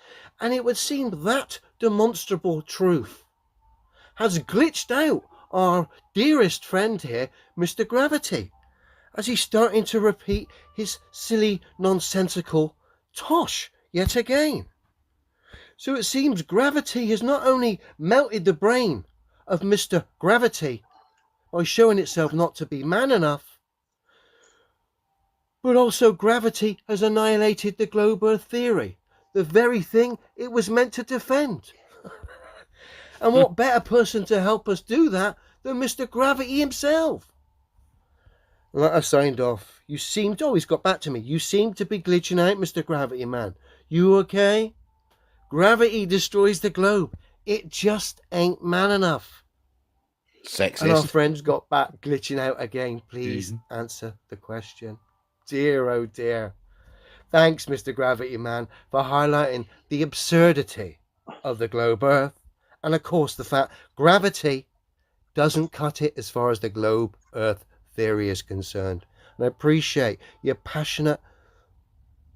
And it would seem that demonstrable truth has glitched out our dearest friend here, Mr. Gravity, as he's starting to repeat his silly, nonsensical tosh yet again. So it seems gravity has not only melted the brain of Mr. Gravity by showing itself not to be man enough, but also gravity has annihilated the globe Earth theory, the very thing it was meant to defend. And what better person to help us do that than Mr. Gravity himself? Like I signed off. He's got back to me. You seem to be glitching out, Mr. Gravity Man. You okay? Gravity destroys the globe. It just ain't man enough. Sexist. And our friends got back glitching out again. Please answer the question. Dear, oh dear. Thanks, Mr. Gravity Man, for highlighting the absurdity of the globe Earth. And of course, the fact gravity doesn't cut it as far as the globe Earth theory is concerned. And I appreciate your passionate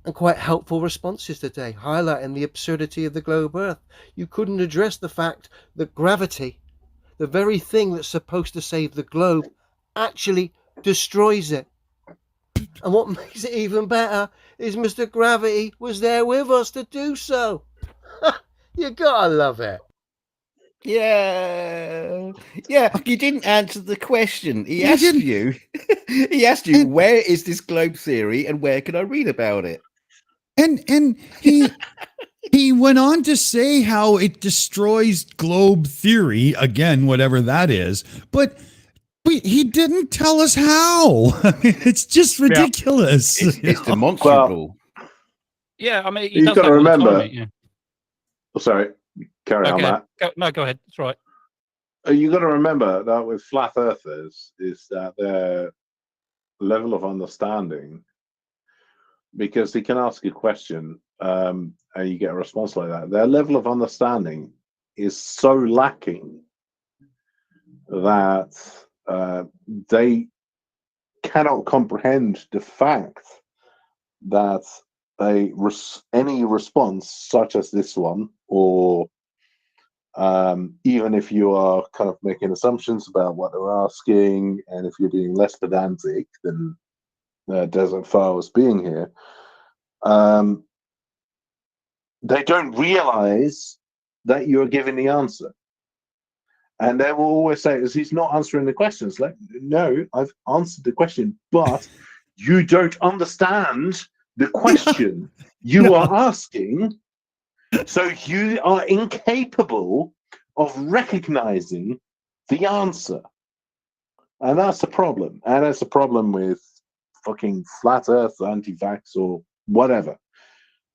and quite helpful responses today, highlighting the absurdity of the globe Earth. You couldn't address the fact that gravity, the very thing that's supposed to save the globe, actually destroys it. And what makes it even better is Mr. Gravity was there with us to do so. You gotta love it. Yeah. You didn't answer the question. He asked you. He asked you, where is this globe theory, and where can I read about it? And he went on to say how it destroys globe theory, again, whatever that is, but he didn't tell us how. I mean, it's just ridiculous. It's demonstrable. Yeah, I mean, you've got to remember. Yeah. Oh, sorry, carry on, Matt. Go ahead. It's right. You got to remember that with flat earthers is that their level of understanding, because they can ask a question and you get a response like that, their level of understanding is so lacking that they cannot comprehend the fact that any response such as this one, or even if you are kind of making assumptions about what they're asking, and if you're being less pedantic than Desert Files being here, they don't realize that you're giving the answer. And they will always say, he's not answering the questions. Like, no, I've answered the question, but you don't understand the question you are asking. So you are incapable of recognizing the answer. And that's the problem. And that's the problem with fucking flat earth, anti-vax, or whatever.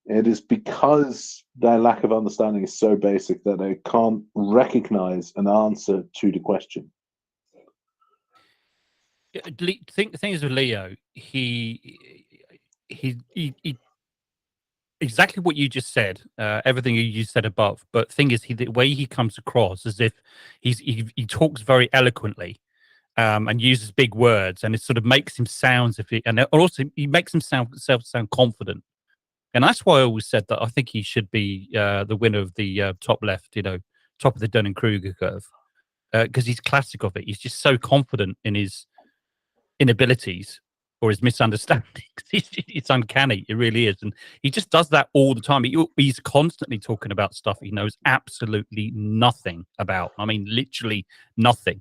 It is because their lack of understanding is so basic that they can't recognize an answer to the question. The thing is with Leo, he exactly what you just said, everything you just said above. But thing is, the way he comes across as if he talks very eloquently, and uses big words, and it sort of makes him sound and also he makes himself sound confident. And that's why I always said that I think he should be the winner of the top left, top of the Dunning-Kruger curve, because he's classic of it. He's just so confident in his inabilities or his misunderstandings. It's uncanny. It really is. And he just does that all the time. He's constantly talking about stuff he knows absolutely nothing about. I mean, literally nothing.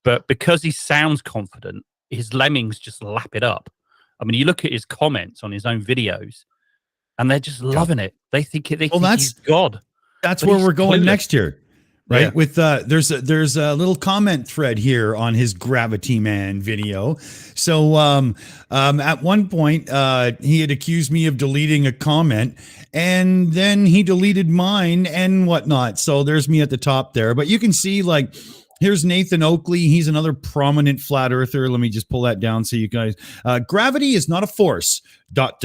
But because he sounds confident, his lemmings just lap it up. I mean, you look at his comments on his own videos, and they're just loving it. They think he's God. That's But where he's we're going clueless. next year, right? Yeah. With there's a little comment thread here on his Gravity Man video. So at one point he had accused me of deleting a comment, and then he deleted mine and whatnot. So there's me at the top there, but you can see like. Here's Nathan Oakley. He's another prominent flat earther. Let me just pull that down so you guys. Gravity is not a force. ... But ...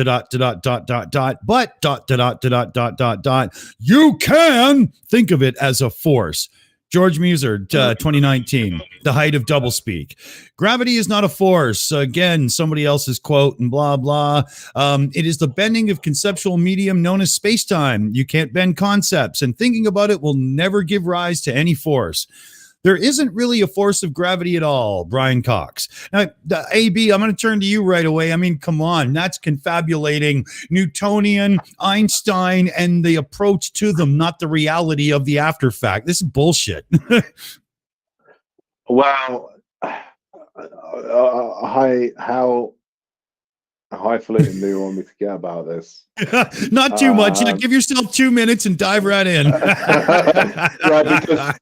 You can think of it as a force. George Musard, 2019. The height of doublespeak. Gravity is not a force. Again, somebody else's quote and blah blah. It is the bending of conceptual medium known as space-time. You can't bend concepts, and thinking about it will never give rise to any force. There isn't really a force of gravity at all, Brian Cox. Now, AB, I'm going to turn to you right away. I mean, come on. That's confabulating Newtonian, Einstein, and the approach to them, not the reality of the after fact. This is bullshit. Well, how highfalutin do you want me to get about this? Not too much. Give yourself 2 minutes and dive right in. Right, because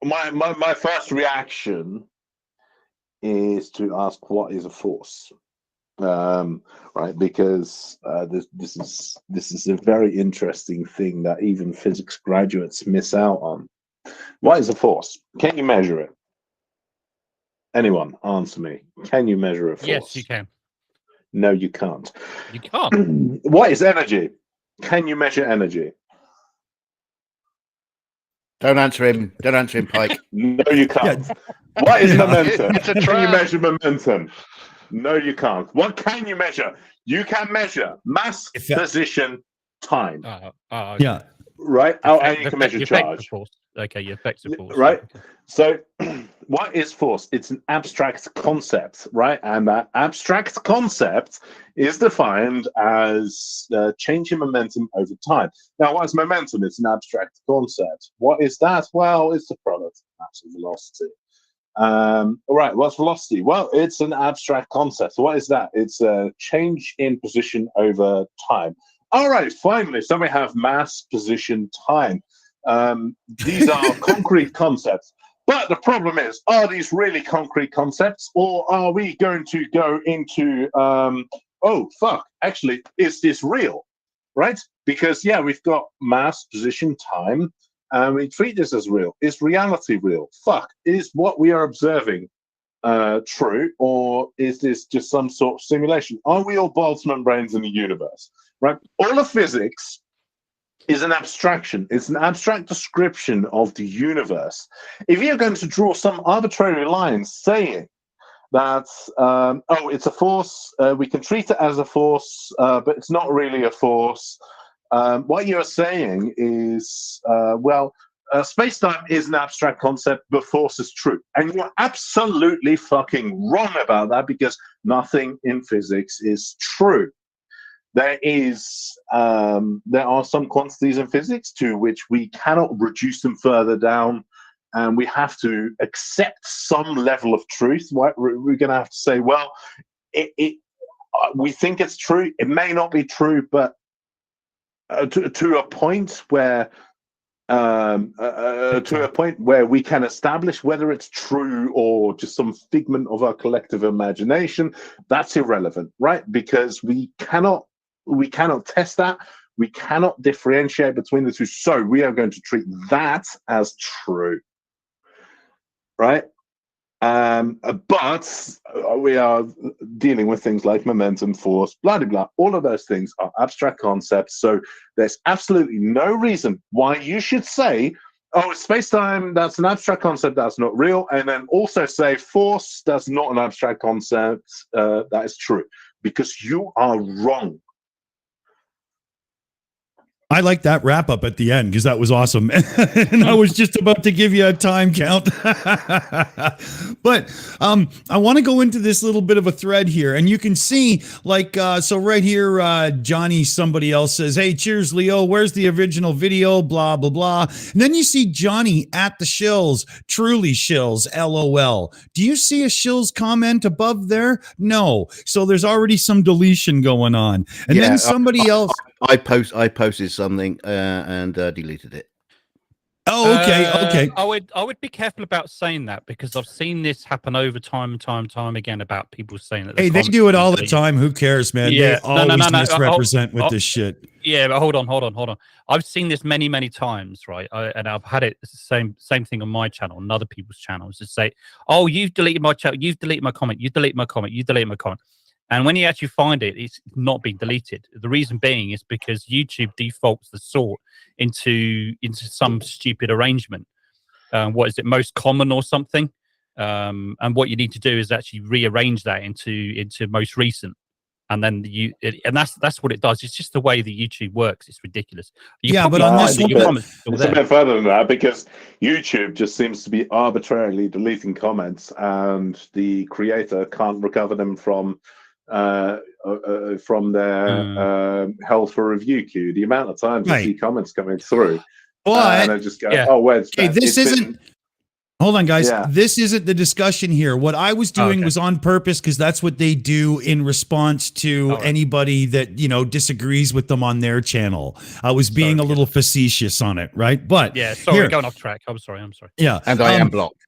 my first reaction is to ask what is a force, right? Because this is a very interesting thing that even physics graduates miss out on. What is a force? Can you measure it? Anyone answer me? Can you measure a force? Yes, you can. No, you can't. You can't. What is energy? Can you measure energy? Don't answer him, Pike. No, you can't. What is momentum? It's a Can you trap. measure momentum? No, you can't. What can you measure? You can measure mass, position, time. Yeah. Right? And you can measure The charge. effective force. Okay, your effective force. Right? Okay. So, what is force? It's an abstract concept, right? And that abstract concept is defined as change in momentum over time. Now, what is momentum? It's an abstract concept. What is that? Well, it's the product of mass and velocity. All right, what's velocity? Well, it's an abstract concept. So what is that? It's a change in position over time. All right, finally, so we have mass, position, time. These are concrete concepts. But the problem is, are these really concrete concepts, or are we going to go into, oh, fuck, actually, is this real, right? Because, yeah, we've got mass, position, time, and we treat this as real. Is reality real? Fuck, is what we are observing true, or is this just some sort of simulation? Are we all Boltzmann brains in the universe, right? All of physics is an abstraction. It's an abstract description of the universe. If you're going to draw some arbitrary line saying that, oh, it's a force, we can treat it as a force, but it's not really a force, what you're saying is, well, space-time is an abstract concept, but force is true. And you're absolutely fucking wrong about that, because nothing in physics is true. There are some quantities in physics to which we cannot reduce them further down, and we have to accept some level of truth. We're going to have to say, well, we think it's true. It may not be true, but to a point where we can establish whether it's true or just some figment of our collective imagination, that's irrelevant, right? Because we cannot test that. We cannot differentiate between the two. So we are going to treat that as true, right? But we are dealing with things like momentum, force, blah, blah, blah. All of those things are abstract concepts. So there's absolutely no reason why you should say, oh, space-time, that's an abstract concept, that's not real. And then also say force, that's not an abstract concept, that is true. Because you are wrong. I like that wrap up at the end because that was awesome. And I was just about to give you a time count. But I want to go into this little bit of a thread here. And you can see, like, so right here, Johnny, somebody else says, hey, cheers, Leo. Where's the original video? Blah, blah, blah. And then you see Johnny at the Shills, truly Shills, LOL. Do you see a Shills comment above there? No. So there's already some deletion going on. And then somebody else. I posted something and deleted it. Oh, okay. I would be careful about saying that, because I've seen this happen over time and time again about people saying that. Hey, they do it all the time. Who cares, man? Yeah, they always misrepresent with this shit. Yeah, but hold on. I've seen this many times, right? And I've had it the same thing on my channel and other people's channels to say, "Oh, you've deleted my channel. You've deleted my comment. You delete my comment. You delete my comment." And when you actually find it, it's not being deleted. The reason being is because YouTube defaults the sort into some stupid arrangement. What is it, most common or something? And what you need to do is actually rearrange that into most recent. And then that's what it does. It's just the way the YouTube works. It's ridiculous. But on this it's a bit further than that, because YouTube just seems to be arbitrarily deleting comments, and the creator can't recover them from their held for review queue. The amount of times I see comments coming through, and I just go, "Oh, where's that?" This isn't. Hold on, guys. Yeah. This isn't the discussion here. What I was doing was on purpose, because that's what they do in response to anybody that, disagrees with them on their channel. I was being a little facetious on it, right? But sorry, going off track. I'm sorry. Yeah, and I am blocked.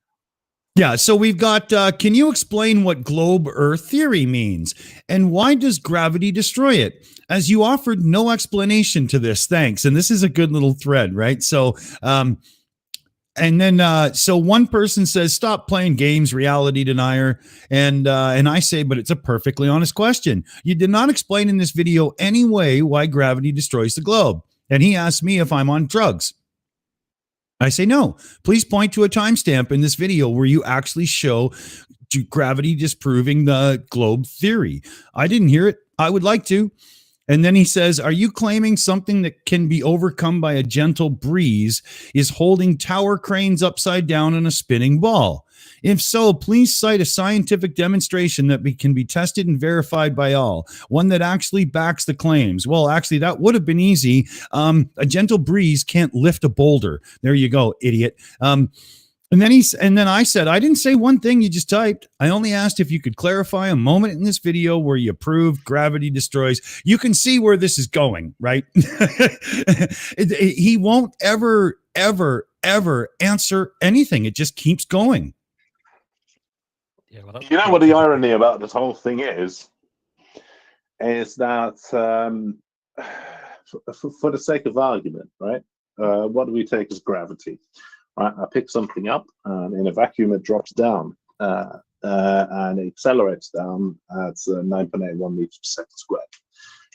Yeah, so we've got, can you explain what globe Earth theory means? And why does gravity destroy it? As you offered no explanation to this, thanks. And this is a good little thread, right? So, and then, so one person says, stop playing games, reality denier. And I say, but it's a perfectly honest question. You did not explain in this video any way why gravity destroys the globe. And he asked me if I'm on drugs. I say, no, please point to a timestamp in this video where you actually show gravity disproving the globe theory. I didn't hear it. I would like to. And then he says, are you claiming something that can be overcome by a gentle breeze is holding tower cranes upside down in a spinning ball? If so, please cite a scientific demonstration that can be tested and verified by all, one that actually backs the claims. Well, actually, that would have been easy. A gentle breeze can't lift a boulder. There you go, idiot. And then I said, I didn't say one thing you just typed. I only asked if you could clarify a moment in this video where you proved gravity destroys. You can see where this is going, right? He won't ever answer anything. It just keeps going. Yeah, you know what the irony about this whole thing is that for the sake of argument, right? What do we take as gravity? Right, I pick something up, and in a vacuum it drops down, and it accelerates down at 9.81 meters per second squared.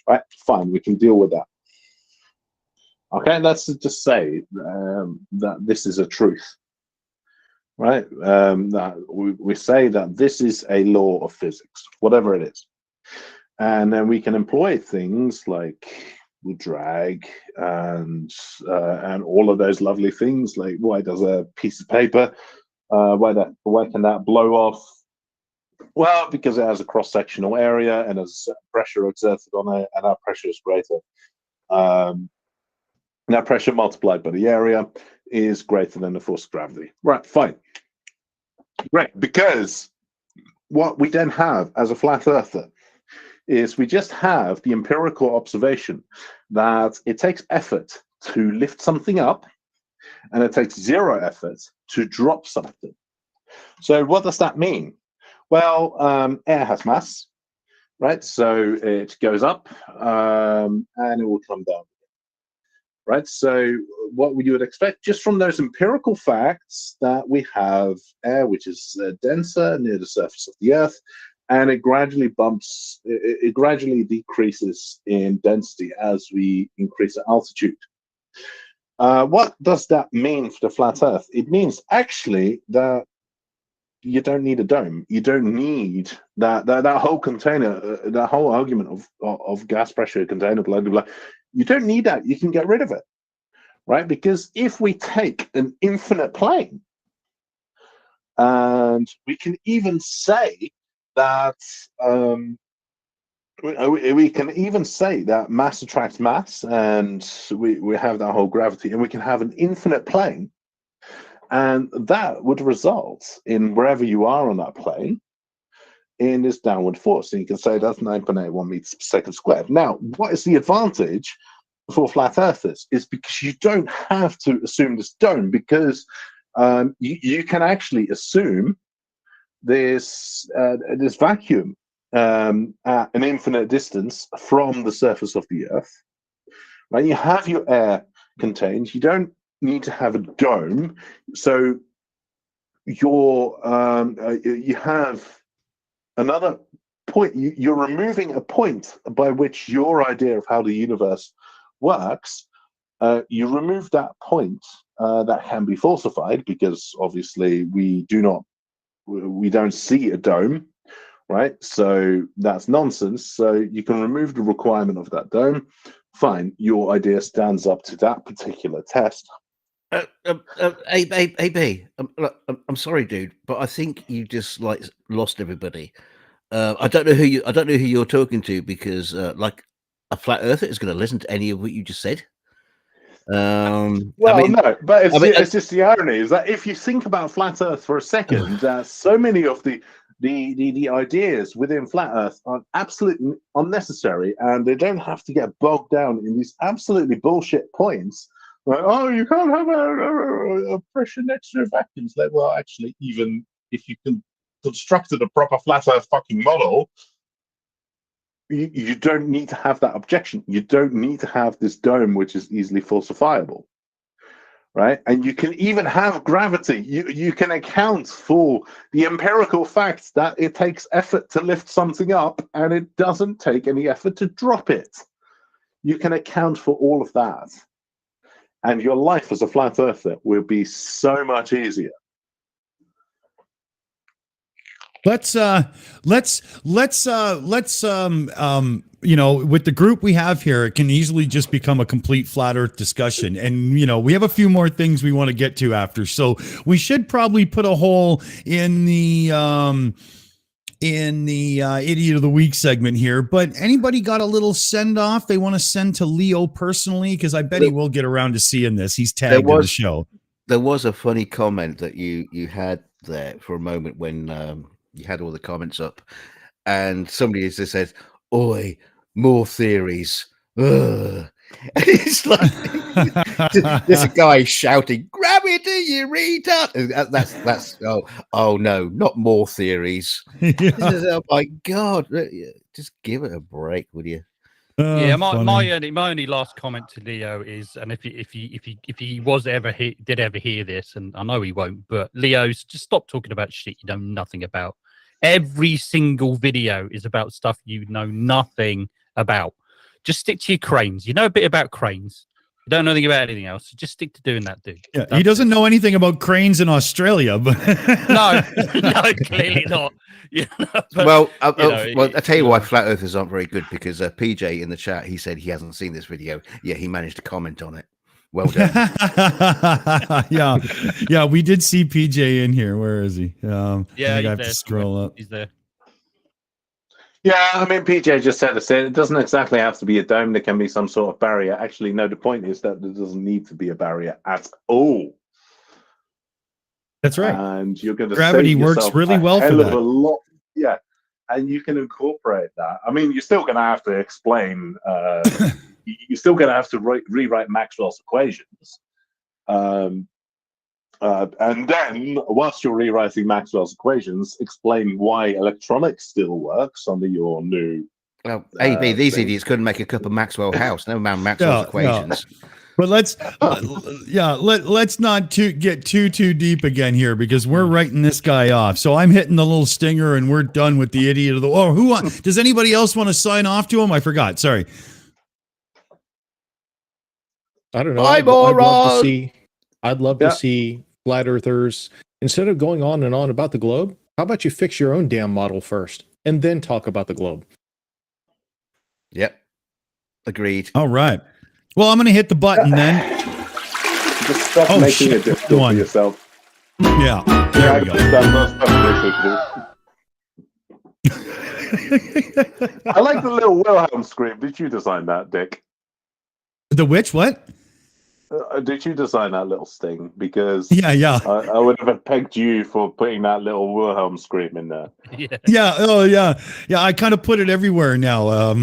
Right, fine, we can deal with that. Okay, let's just say that this is a truth. Right, that we say that this is a law of physics, whatever it is, and then we can employ things like with drag and all of those lovely things. Like, why does a piece of paper, why can that blow off? Well, because it has a cross-sectional area and there's a certain pressure exerted on it, and that pressure is greater. That pressure multiplied by the area is greater than the force of gravity. Right, fine. Great, because what we then have as a flat earther is we just have the empirical observation that it takes effort to lift something up and it takes zero effort to drop something. So what does that mean? Well, air has mass, right? So it goes up and it will come down. Right, so what you would expect just from those empirical facts that we have air which is denser near the surface of the Earth, and it gradually it gradually decreases in density as we increase the altitude. What does that mean for the flat Earth? It means actually that you don't need a dome. You don't need that whole container, that whole argument of gas pressure, container, blah, blah, blah. You don't need that. You can get rid of it, right? Because if we take an infinite plane, and we can even say that we can even say that mass attracts mass, and we have that whole gravity, and we can have an infinite plane, and that would result in wherever you are on that plane in this downward force. And you can say that's 9.81 meters per second squared. Now, what is the advantage for flat earthers? Is because you don't have to assume this dome, because you can actually assume this vacuum at an infinite distance from the surface of the Earth. Right? You have your air contained. You don't need to have a dome. So you have another point. You're removing a point by which your idea of how the universe works, you remove that point that can be falsified, because obviously we don't see a dome, right? So that's nonsense. So you can remove the requirement of that dome. Fine, your idea stands up to that particular test. AB, I'm sorry, dude, but I think you just like lost everybody. I don't know who you're talking to, because like a flat earther is going to listen to any of what you just said. Well, no, but it's just the irony is that if you think about flat Earth for a second, so many of the ideas within flat Earth are absolutely unnecessary, and they don't have to get bogged down in these absolutely bullshit points. Like, oh, you can't have a pressure next to a vacuum. It's like, well, actually, even if you can constructed a proper flat Earth fucking model, you don't need to have that objection. You don't need to have this dome, which is easily falsifiable, right? And you can even have gravity. You can account for the empirical fact that it takes effort to lift something up, and it doesn't take any effort to drop it. You can account for all of that, and your life as a flat earther will be so much easier. Let's you know, with the group we have here, it can easily just become a complete flat earth discussion. And, you know, we have a few more things we want to get to after. So we should probably put a hole in the Idiot of the Week segment here. But anybody got a little send off they want to send to Leo personally? Because I bet he will get around to seeing this. He's tagged in the show. There was a funny comment that you had there for a moment when you had all the comments up, and somebody just said, "Oi, more theories." Ugh. And it's like there's a guy shouting, "Gravity, you retard!" That's oh no, not more theories. Oh my god, just give it a break, would you? Yeah, my only last comment to Leo is, and if he was did ever hear this, and I know he won't, but Leo's just stop talking about shit you know nothing about. Every single video is about stuff you know nothing about. Just stick to your cranes. You know a bit about cranes. You don't know anything about anything else. Just stick to doing that, dude. Yeah, he doesn't know anything about cranes in Australia, but No, no, clearly not. You know, but, Well, you know, well, I tell you why flat earthers aren't very good, because PJ in the chat, he said he hasn't seen this video. Yeah, he managed to comment on it. Well done. yeah, we did see PJ in here. Where is he? I yeah, think I he's have there. to scroll up. He's there. Yeah, I mean, PJ just said it doesn't exactly have to be a dome. There can be some sort of barrier. Actually, no, the point is that there doesn't need to be a barrier at all. That's right. And you're going to Gravity save works yourself really a well for hell of that. a lot. Yeah, and you can incorporate that. I mean, you're still going to have to explain. You're still going to have to rewrite Maxwell's equations. And then, whilst you're rewriting Maxwell's equations, explain why electronics still works under your new. Well, AB, these thing. idiots couldn't make a cup of Maxwell House. Never mind Maxwell's equations. But let's not get too deep again here, because we're writing this guy off. So I'm hitting the little stinger, and we're done with the idiot of the. Oh, does anybody else want to sign off to him? I forgot. Sorry. I don't know. Bye, I'd love to moron! see. I'd love to see flat earthers, instead of going on and on about the globe, how about you fix your own damn model first and then talk about the globe? Yep. Agreed. All right. Well, I'm going to hit the button then. Just stop making it difficult for yourself. Yeah. There we go. I like the little Wilhelm scream. Did you design that, Dick? The which? What? Did you design that little sting? Because Yeah. I would have pegged you for putting that little Wilhelm scream in there. Yeah. Oh, yeah. Yeah. I kind of put it everywhere now.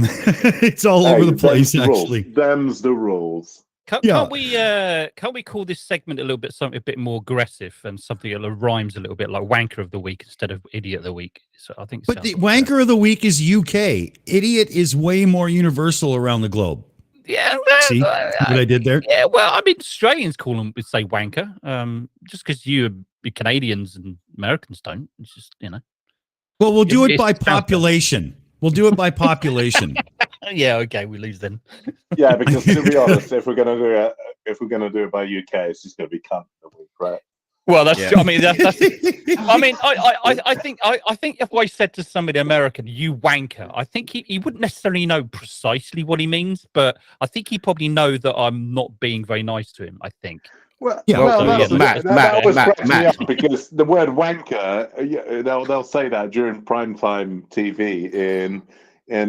It's all over the place, actually. Them's the rules. Can't we call this segment a little bit something a bit more aggressive and something that rhymes a little bit, like wanker of the week instead of idiot of the week? So I think. But the wanker of the week is UK. Idiot is way more universal around the globe. Yeah. See what I did there? Yeah. Well, I mean, Australians call them, would say wanker. Just because you Canadians and Americans don't. It's just, you know. Well, we'll do it by population. We'll do it by population. Yeah. Okay. We lose then. Yeah, because to be honest, if we're gonna do it by UK, it's just gonna be cunt of the week, right? Well, that's. I mean, that's. I mean, I think if I said to somebody American, "You wanker," I think he wouldn't necessarily know precisely what he means, but I think he probably know that I'm not being very nice to him. I think. Well, yeah, that always cracks me Matt. up, because the word wanker, they'll say that during primetime TV in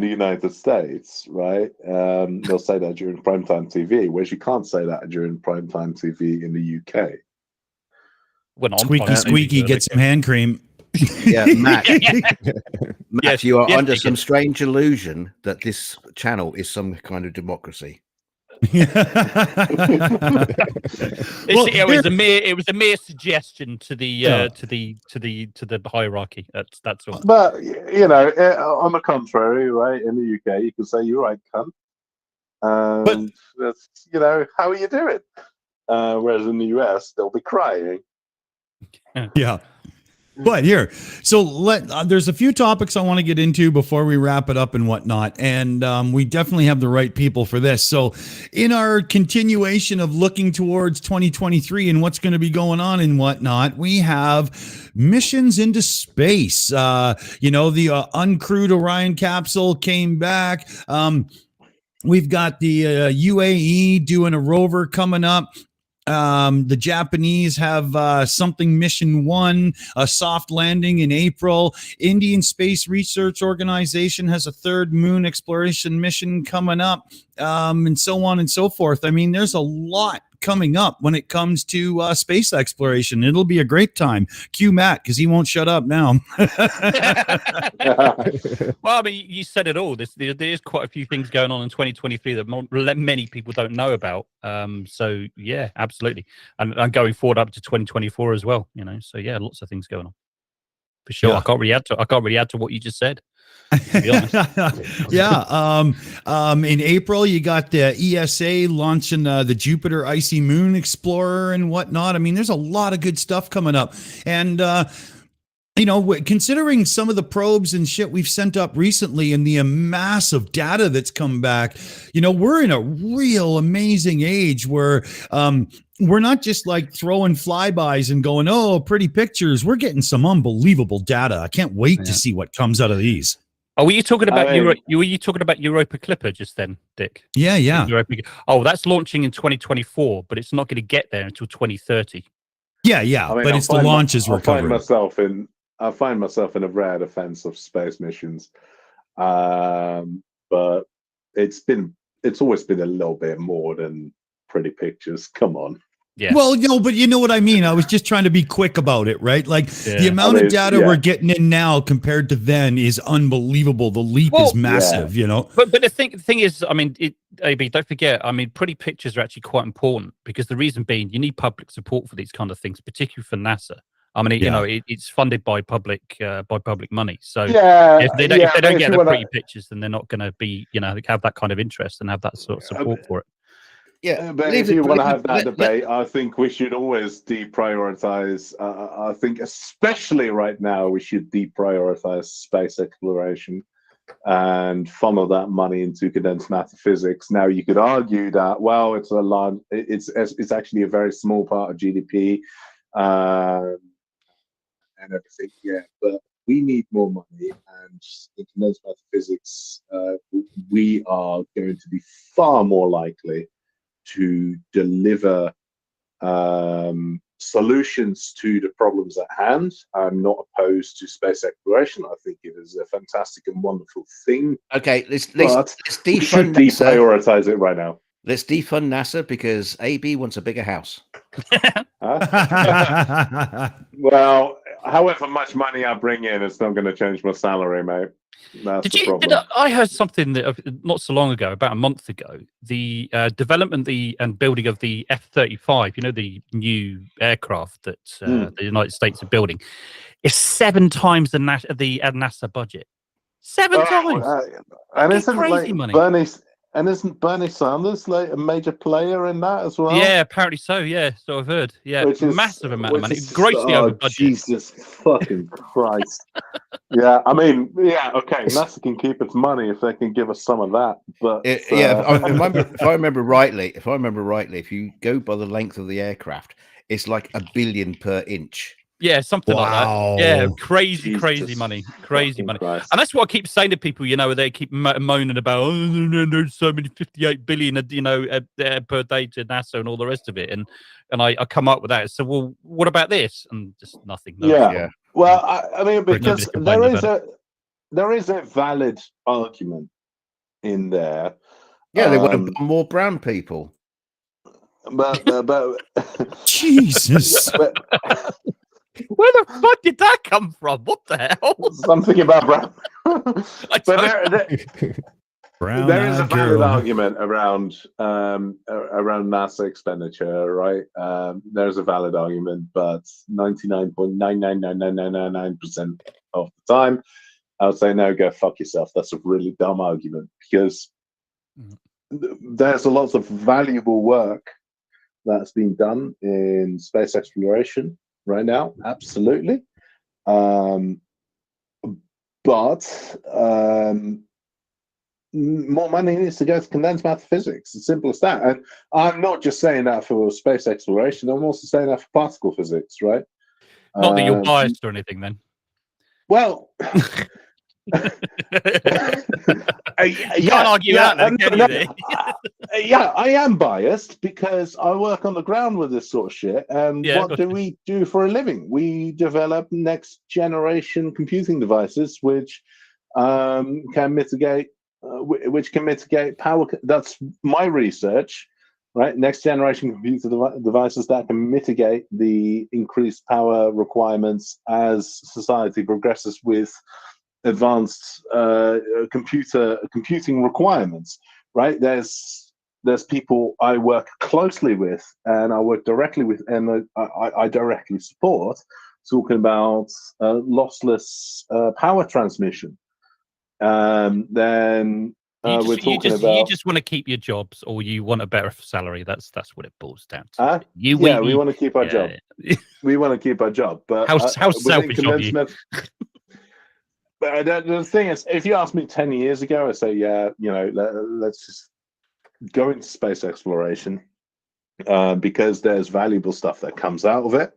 the United States, right? They'll say that during primetime TV, whereas you can't say that during primetime TV in the UK. When Squeaky, get some hand cream. Yeah, Matt. Matt, Yes, you are yes, under Deacon. some strange illusion that this channel is some kind of democracy. Well, it was a mere suggestion to the hierarchy. That's all. But you know, on the contrary, right? In the UK, you can say "you're right, cunt." But that's, you know, how are you doing? Whereas in the US, they'll be crying. Yeah. But here, so there's a few topics I want to get into before we wrap it up and whatnot. And we definitely have the right people for this. So in our continuation of looking towards 2023 and what's going to be going on and whatnot, we have missions into space. The uncrewed Orion capsule came back. We've got the UAE doing a rover coming up. The Japanese have something mission 1, a soft landing in April. Indian Space Research Organization has a 3rd moon exploration mission coming up, and so on and so forth. I mean, there's a lot coming up when it comes to space exploration. It'll be a great time. Cue Matt, because he won't shut up now. Well, I mean, you said it all. There's quite a few things going on in 2023 that many people don't know about. So yeah, absolutely, and going forward up to 2024 as well. You know, so yeah, lots of things going on for sure. Yeah. I can't really add to what you just said. To be honest. Yeah. In April, you got the ESA launching the Jupiter Icy Moon Explorer and whatnot. I mean, there's a lot of good stuff coming up. And you know, considering some of the probes and shit we've sent up recently and the massive data that's come back, you know, we're in a real amazing age where we're not just like throwing flybys and going, oh, pretty pictures. We're getting some unbelievable data. I can't wait to see what comes out of these. Oh, were you talking about I mean- were you talking about Europa Clipper just then, Dick? Yeah, yeah. Oh, that's launching in 2024, but it's not going to get there until 2030. Yeah, yeah. I mean, But it's the launches we're I find covering. myself in a rare defense of space missions, but it's always been a little bit more than pretty pictures. Come on. Yeah. Well, you know, but you know what I mean? I was just trying to be quick about it, right? Like the amount of data we're getting in now compared to then is unbelievable. The leap is massive, you know? But the thing is, I mean, AB, don't forget, I mean, pretty pictures are actually quite important because the reason being you need public support for these kind of things, particularly for NASA. I mean, you know, it's funded by public money. So if they don't get the pretty pictures, then they're not going to be, you know, have that kind of interest and have that sort of support for it. Yeah, but if you want to have that debate, I think we should always deprioritize. I think, especially right now, we should deprioritize space exploration and funnel that money into condensed matter physics. Now, you could argue that, well, it's actually a very small part of GDP and everything. Yeah, but we need more money, and in condensed matter physics, we are going to be far more likely to deliver solutions to the problems at hand. I'm not opposed to space exploration. I think it is a fantastic and wonderful thing. Okay, let's we should deprioritize it right now. Let's defund NASA because AB wants a bigger house. Well, however much money I bring in, it's not going to change my salary, mate. That's the problem. I heard something that not so long ago, about a month ago, the development and building of the F-35, you know, the new aircraft that the United States are building, is 7 times the NASA budget. 7 times. And isn't crazy money. Isn't Bernie Sanders like a major player in that as well? Yeah, apparently so. Yeah, so I've heard. Yeah, Which is, massive amount of money, grossly over budget. Jesus fucking Christ! Yeah, I mean, yeah, okay. NASA can keep its money if they can give us some of that. But if I remember rightly, if you go by the length of the aircraft, it's like $1 billion per inch. Yeah, something like that. Yeah, crazy Jesus money, crazy money. Christ. And that's what I keep saying to people, you know, they keep moaning about, oh, there's so many 58 billion, you know, per day to NASA and all the rest of it. And I come up with that. So, well, what about this? And just nothing. Yeah. Well, I mean, because there is a valid argument in there. Yeah, they want more brown people. But Jesus. Where the fuck did that come from? What the hell? Something about brown. But there is a valid argument around NASA expenditure, right? There's a valid argument, but 99.9999999% of the time, I would say no, go fuck yourself. That's a really dumb argument because there's a lot of valuable work that's been done in space exploration right now, absolutely. But more money needs to go to condensed matter physics. As simple as that. And I'm not just saying that for space exploration. I'm also saying that for particle physics, right? Not that you're biased or anything, then. Well, you can't argue that, then, can you? Yeah, I am biased because I work on the ground with this sort of shit. And what do we do for a living? We develop next generation computing devices which can mitigate power. That's my research, right? Next generation computer devices that can mitigate the increased power requirements as society progresses with advanced computing requirements, right? There's people I work closely with and I work directly with and I directly support, talking about lossless power transmission. Then we're talking about. You just want to keep your jobs, or you want a better salary. That's what it boils down to. We want to keep our job. We want to keep our job, but how selfish of you. But the thing is, if you asked me 10 years ago, I'd say, let's just go into space exploration because there's valuable stuff that comes out of it.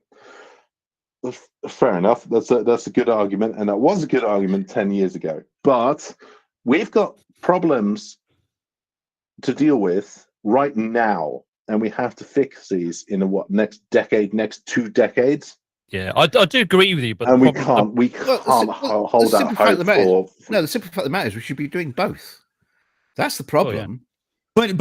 Fair enough. That's a good argument, and that was a good argument 10 years ago. But we've got problems to deal with right now, and we have to fix these in next decade, next 2 decades. Yeah, I do agree with you, but we can't hold out hope for. No, the simple fact of the matter is we should be doing both. That's the problem. Oh, yeah. But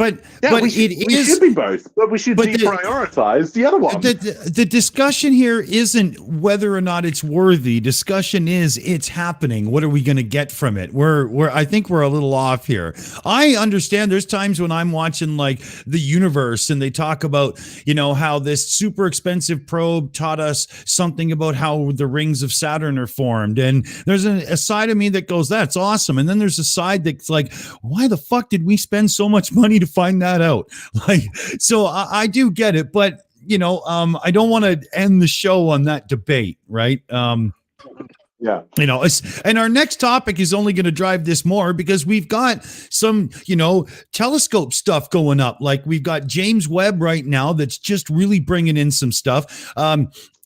we should be both, but we should deprioritize the other one. The discussion here isn't whether or not it's worthy. Discussion is it's happening. What are we going to get from it? I think we're a little off here. I understand there's times when I'm watching like the universe and they talk about, how this super expensive probe taught us something about how the rings of Saturn are formed. And there's a side of me that goes, that's awesome. And then there's a side that's like, why the fuck did we spend so much money to find that out? So I do get it, but I don't want to end the show on that debate, right? Yeah. And our next topic is only going to drive this more because we've got some, telescope stuff going up. Like we've got James Webb right now that's just really bringing in some stuff.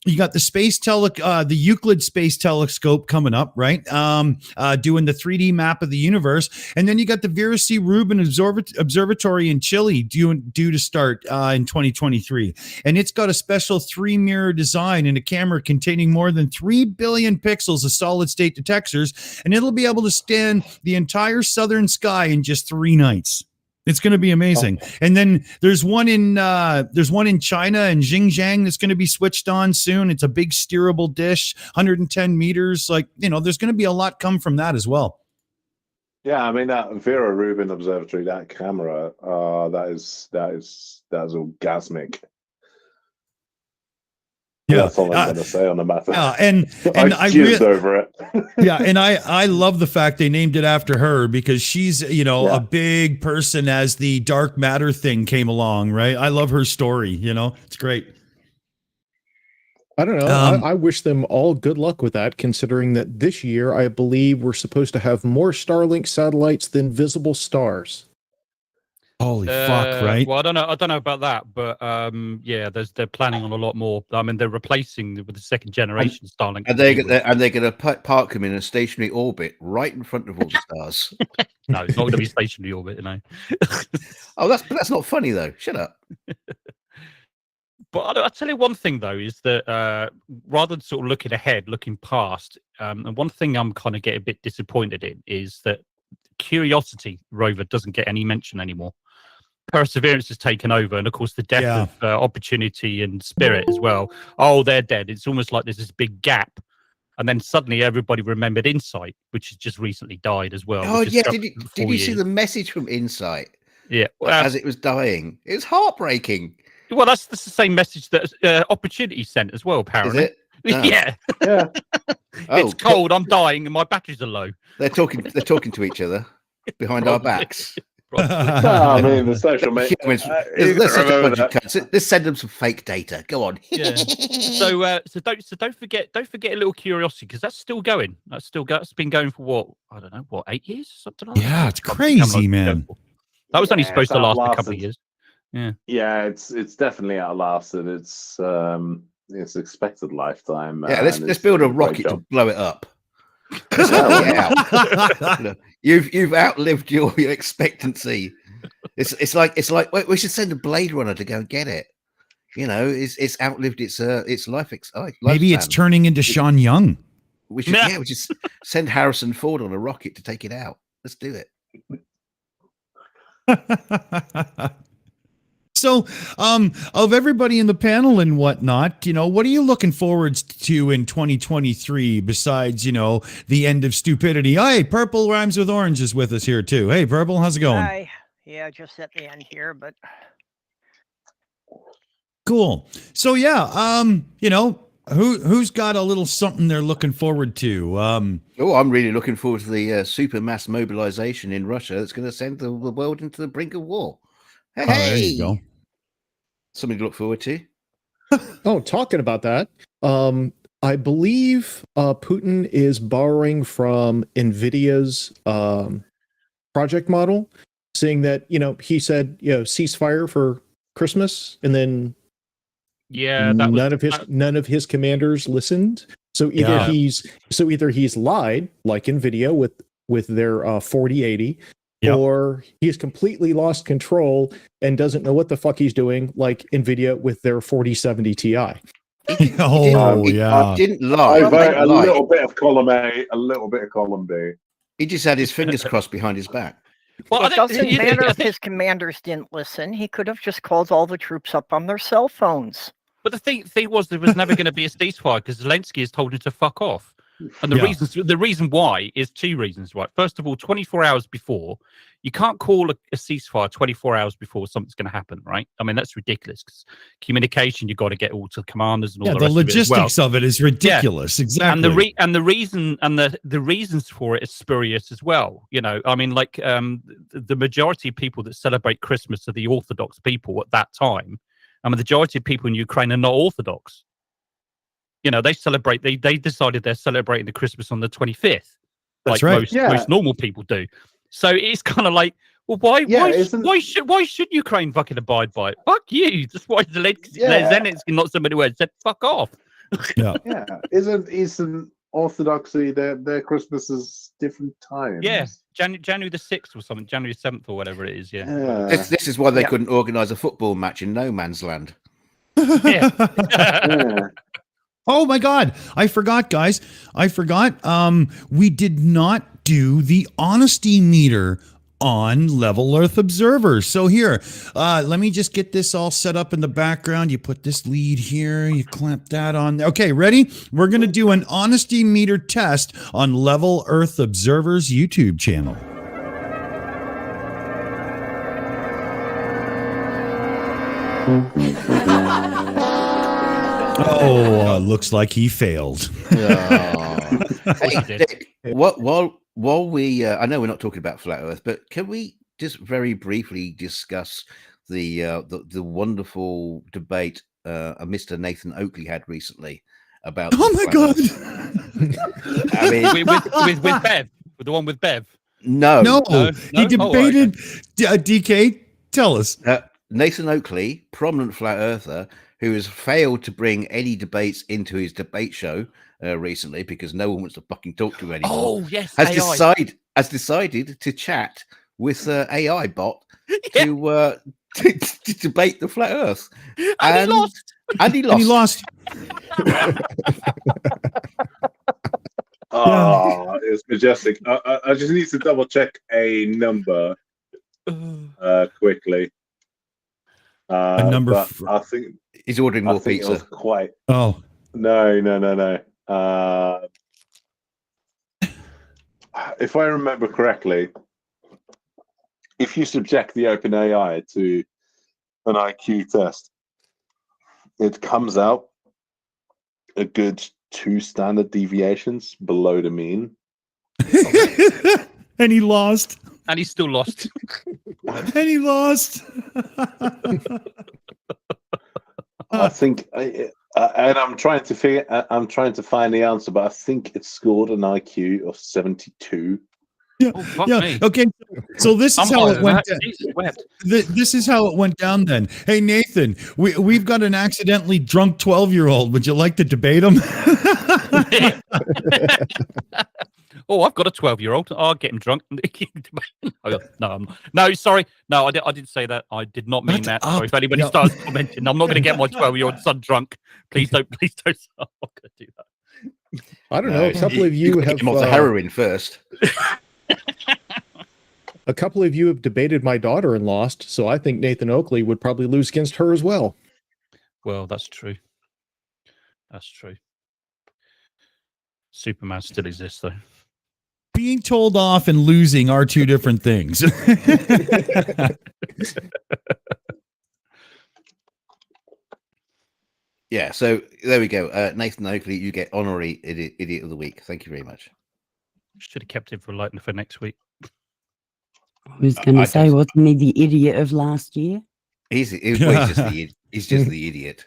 You got the Euclid Space Telescope coming up, right? Doing the 3D map of the universe. And then you got the Vera C. Rubin Observatory in Chile due to start in 2023. And it's got a special 3-mirror design and a camera containing more than 3 billion pixels of solid state detectors. And it'll be able to scan the entire southern sky in just 3 nights. It's going to be amazing. And then there's one in China and Xinjiang that's going to be switched on soon. It's a big steerable dish, 110 meters. Like, there's going to be a lot come from that as well. Yeah, I mean that Vera Rubin Observatory, that camera, that is orgasmic. Yeah, that's all I'm going to say on the matter. And I over it. Yeah, and I love the fact they named it after her because she's a big person as the dark matter thing came along, right? I love her story. It's great. I don't know. I wish them all good luck with that, considering that this year I believe we're supposed to have more Starlink satellites than visible stars. Holy fuck, right? Well, I don't know about that, but they're planning on a lot more. I mean, they're replacing with the second generation Starlink. And they're going to park them in a stationary orbit right in front of all the stars. No, it's not going to be stationary orbit, Oh, that's not funny though. Shut up. But I'll tell you one thing though is that rather than sort of looking ahead, looking past, and one thing I'm kind of getting a bit disappointed in is that Curiosity rover doesn't get any mention anymore. Perseverance has taken over, and of course the death of Opportunity and Spirit as well. Oh, they're dead. It's almost like there's this big gap, and then suddenly everybody remembered Insight, which has just recently died as well. Oh yeah, did you see the message from Insight? Yeah, as it was dying, it was heartbreaking. Well, that's the same message that Opportunity sent as well. Apparently, is it? Oh. Yeah. It's cold. I'm dying, and my batteries are low. They're talking to each other behind our backs. I mean, the social media. Let's send them some fake data. Go on. Yeah. So don't forget a little Curiosity because that's still going. It's been going for 8 years, something like that. Yeah, it's crazy, man. That was only supposed to last a couple of years. Yeah, it's definitely outlasted its expected lifetime. Yeah, let's build a rocket to blow it up. You've outlived your expectancy. It's like we should send a Blade Runner to go and get it. It's outlived its life. Maybe it's turning into Sean Young. We should send Harrison Ford on a rocket to take it out. Let's do it. So, of everybody in the panel and whatnot, what are you looking forward to in 2023 besides, the end of stupidity? Hey, Purple Rhymes with Orange is with us here too. Hey, Purple, how's it going? Hi. Yeah, just at the end here, but cool. So, Who's got a little something they're looking forward to? Oh, I'm really looking forward to the super mass mobilization in Russia that's going to send the world into the brink of war. Hey, there you go. Something to look forward to. Oh, talking about that, I believe Putin is borrowing from NVIDIA's project model, saying that, he said, ceasefire for Christmas, and then none of his commanders listened. So either he's lied, like NVIDIA with their 4080, or he's completely lost control and doesn't know what the fuck he's doing, like NVIDIA with their 4070 Ti. I didn't lie. I vote a little bit of column A, a little bit of column B. He just had his fingers crossed behind his back. Well, it doesn't matter if his commanders didn't listen. He could have just called all the troops up on their cell phones. But the thing was, there was never going to be a ceasefire because Zelensky has told him to fuck off. And the reason why is two reasons, right? First of all, 24 hours before, you can't call a ceasefire 24 hours before something's going to happen, right? I mean, that's ridiculous because communication, you've got to get all to the commanders and all the rest logistics of it is ridiculous. Exactly. And the reasons for it is spurious as well. I mean, like the majority of people that celebrate Christmas are the Orthodox people at that time. And the majority of people in Ukraine are not Orthodox. They celebrate. They decided they're celebrating the Christmas on the 25th, That's like right. most normal people do. So it's kind of like, well, why should Ukraine fucking abide by it? Fuck you. That's why Zelensky, not somebody who said fuck off. Isn't Orthodoxy their Christmas is different times? Yeah, January the 6th or something, January 7th or whatever it is. This is why they couldn't organise a football match in no man's land. Oh my God. I forgot, guys. We did not do the honesty meter on Level Earth Observer. So here, let me just get this all set up in the background. You put this lead here, you clamp that on. Okay, ready? We're going to do an honesty meter test on Level Earth Observer's YouTube channel. Oh, looks like he failed. Hey, Dick, while we, I know we're not talking about flat Earth, but can we just very briefly discuss the wonderful debate Mr. Nathan Oakley had recently about? Oh my God! I mean, with Bev, with the one with Bev. No. He debated. DK, tell us. Nathan Oakley, prominent flat earther, who has failed to bring any debates into his debate show recently because no one wants to fucking talk to him anymore. Oh yes, has decided to chat with AI bot to debate the flat Earth, and he lost. Oh, it's majestic. I just need to double check a number quickly. A number. I think he's ordering more pizza. Quite. Oh no. If I remember correctly, if you subject the OpenAI to an IQ test, it comes out a good 2 standard deviations below the mean. And he lost. And he still lost. And he lost. I think, and I'm trying to find the answer, but I think it scored an IQ of 72. Yeah. Oh, me. Okay. So this is how it went down. This is how it went down then. Hey Nathan, we've got an accidentally drunk 12-year-old. Would you like to debate him? Oh, I've got a 12-year-old. I'll get him drunk. No, sorry. No, I didn't say that. I did not mean that. Sorry, if anybody starts commenting, I'm not going to get my 12-year-old son drunk. Please don't. I'm not going to do that. I don't know. A couple of you have him off the heroin first. A couple of you have debated my daughter and lost, so I think Nathan Oakley would probably lose against her as well. Well, that's true. That's true. Superman still exists, though. Being told off and losing are two different things. Yeah, so there we go. Nathan, hopefully you get honorary idiot of the week. Thank you very much. Should have kept it for next week. I was going to say, wasn't he the idiot of last year? He's just the idiot.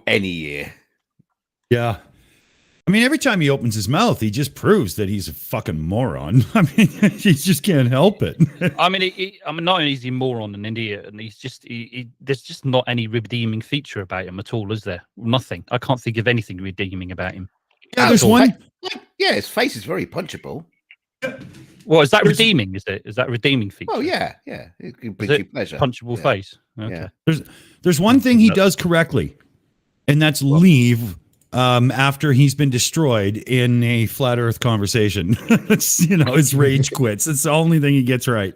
Any year. Yeah. I mean, every time he opens his mouth, he just proves that he's a fucking moron. I mean, he just can't help it. I mean, not only is he a moron and idiot, and he's just there's just not any redeeming feature about him at all, is there? Nothing. I can't think of anything redeeming about him. Yeah, there's one. Yeah, his face is very punchable. Well, is that redeeming? Is that a redeeming feature? Oh yeah. It brings you pleasure. Punchable face. Okay. Yeah. There's one thing he does correctly, and that's leave after he's been destroyed in a flat Earth conversation. His rage quits. It's the only thing he gets right.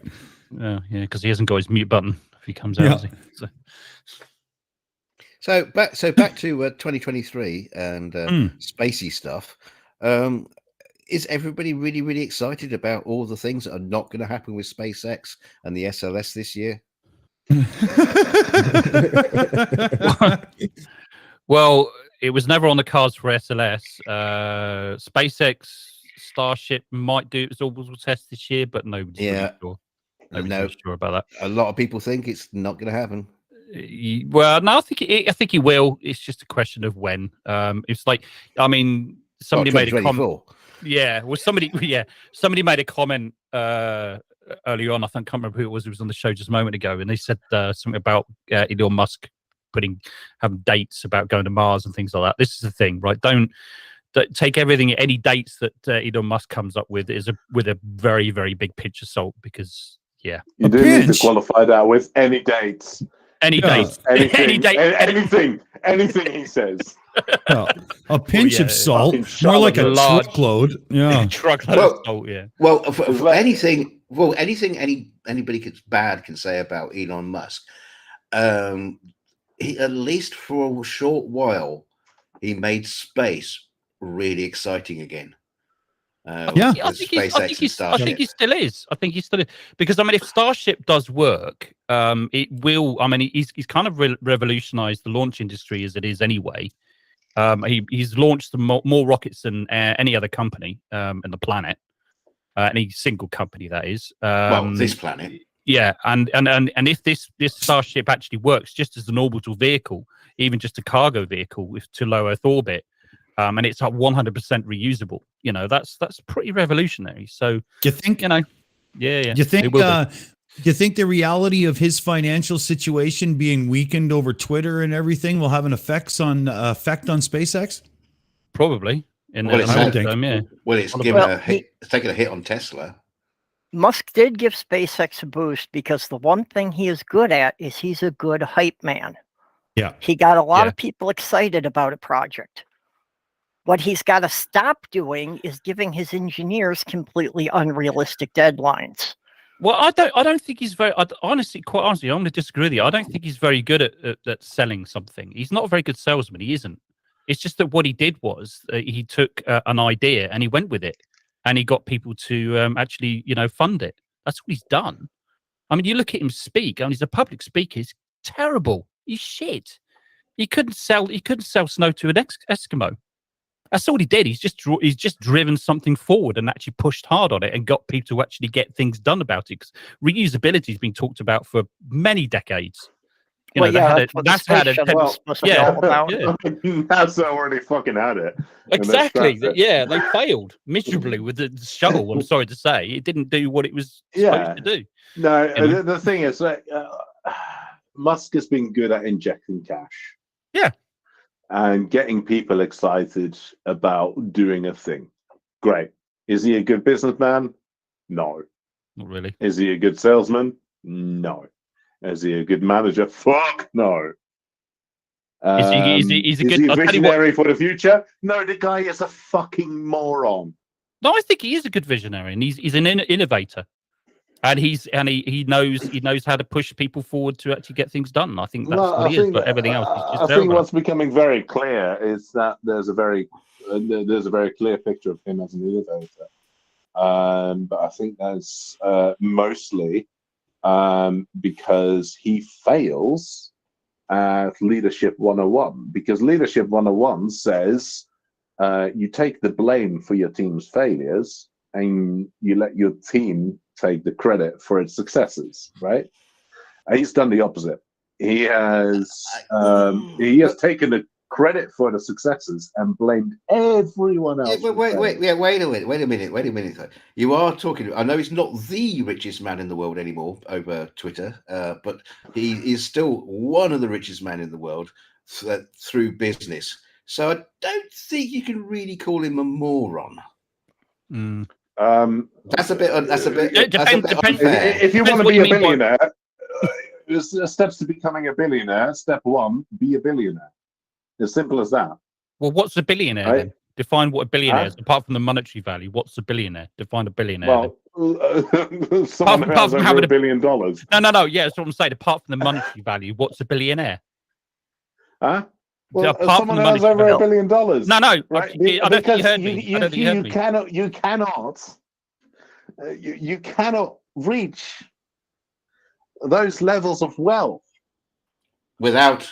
Yeah, because he hasn't got his mute button if he comes out. Yeah. So back to 2023 and spacey stuff. Is everybody really, really excited about all the things that are not going to happen with SpaceX and the SLS this year? Well, it was never on the cards for SLS. SpaceX Starship might do its orbital test this year, but nobody's really sure. Nobody's sure about that. A lot of people think it's not going to happen. Well, no, I think he will. It's just a question of when. It's like, I mean, somebody made a comment. Yeah, well, somebody made a comment early on. I can't remember who it was. It was on the show just a moment ago, and they said something about Elon Musk having dates about going to Mars and things like that. This is the thing, right? Don't take everything, any dates that Elon Musk comes up with with a very, very big pinch of salt, because you do need to qualify that with any dates. Any dates. Anything he says. A pinch of salt, more like a truckload. Yeah, truckload of salt. Yeah. Well, for anything anybody bad can say about Elon Musk, he, at least for a short while, he made space really exciting again. I think he still is. Because I mean, if Starship does work, it will. I mean, he's kind of revolutionized the launch industry as it is anyway. He's launched more rockets than any other company on the planet, any single company that is. This planet. Yeah, and if this Starship actually works just as an orbital vehicle, even just a cargo vehicle to low Earth orbit. And it's like 100% reusable. That's pretty revolutionary. So you think, yeah. You think the reality of his financial situation being weakened over Twitter and everything will have an effect on SpaceX? Probably. It's taking a hit on Tesla. Musk did give SpaceX a boost because the one thing he is good at is he's a good hype man. Yeah. He got a lot of people excited about a project. What he's got to stop doing is giving his engineers completely unrealistic deadlines. Well, I don't think he's very. Quite honestly, I'm going to disagree with you. I don't think he's very good at selling something. He's not a very good salesman. He isn't. It's just that what he did was he took an idea and he went with it, and he got people to actually, fund it. That's what he's done. I mean, you look at him speak. I mean, he's a public speaker. He's terrible. He's shit. He couldn't sell snow to an Eskimo. That's all he did. He's just driven something forward and actually pushed hard on it and got people to actually get things done about it. Because reusability has been talked about for many decades. NASA already fucking had it. Exactly. They failed miserably with the shuttle. I'm sorry to say, it didn't do what it was supposed to do. No, the thing is, Musk has been good at injecting cash. Yeah. And getting people excited about doing a thing. Great. Is he a good businessman? No. Not really. Is he a good salesman? No. Is he a good manager? Fuck no. Is he a visionary for the future? No, the guy is a fucking moron. No, I think he is a good visionary, and he's an innovator. And he knows how to push people forward to actually get things done. I think that's what he is. But everything else is just I think what's becoming very clear is that there's a very clear picture of him as an innovator. But I think that's mostly because he fails as Leadership 101, because Leadership 101 says you take the blame for your team's failures and you let your team take the credit for its successes, right? And he's done the opposite. He has taken the credit for the successes and blamed everyone else. Yeah, wait a minute. You are talking. I know he's not the richest man in the world anymore over Twitter, but he is still one of the richest men in the world through business. So I don't think you can really call him a moron. That's a bit unfair. If you want to be a billionaire, there's steps to becoming a billionaire. Step 1, be a billionaire. As simple as that. Well, what's a billionaire then? Define what a billionaire is. Apart from the monetary value, what's a billionaire? Define a billionaire. Well, someone who has over $1 billion. No. Yeah, that's what I'm saying. Apart from the monetary value, what's a billionaire? Huh? Well, someone who has over $1 billion. No. Right? I don't think you heard me. You cannot reach those levels of wealth without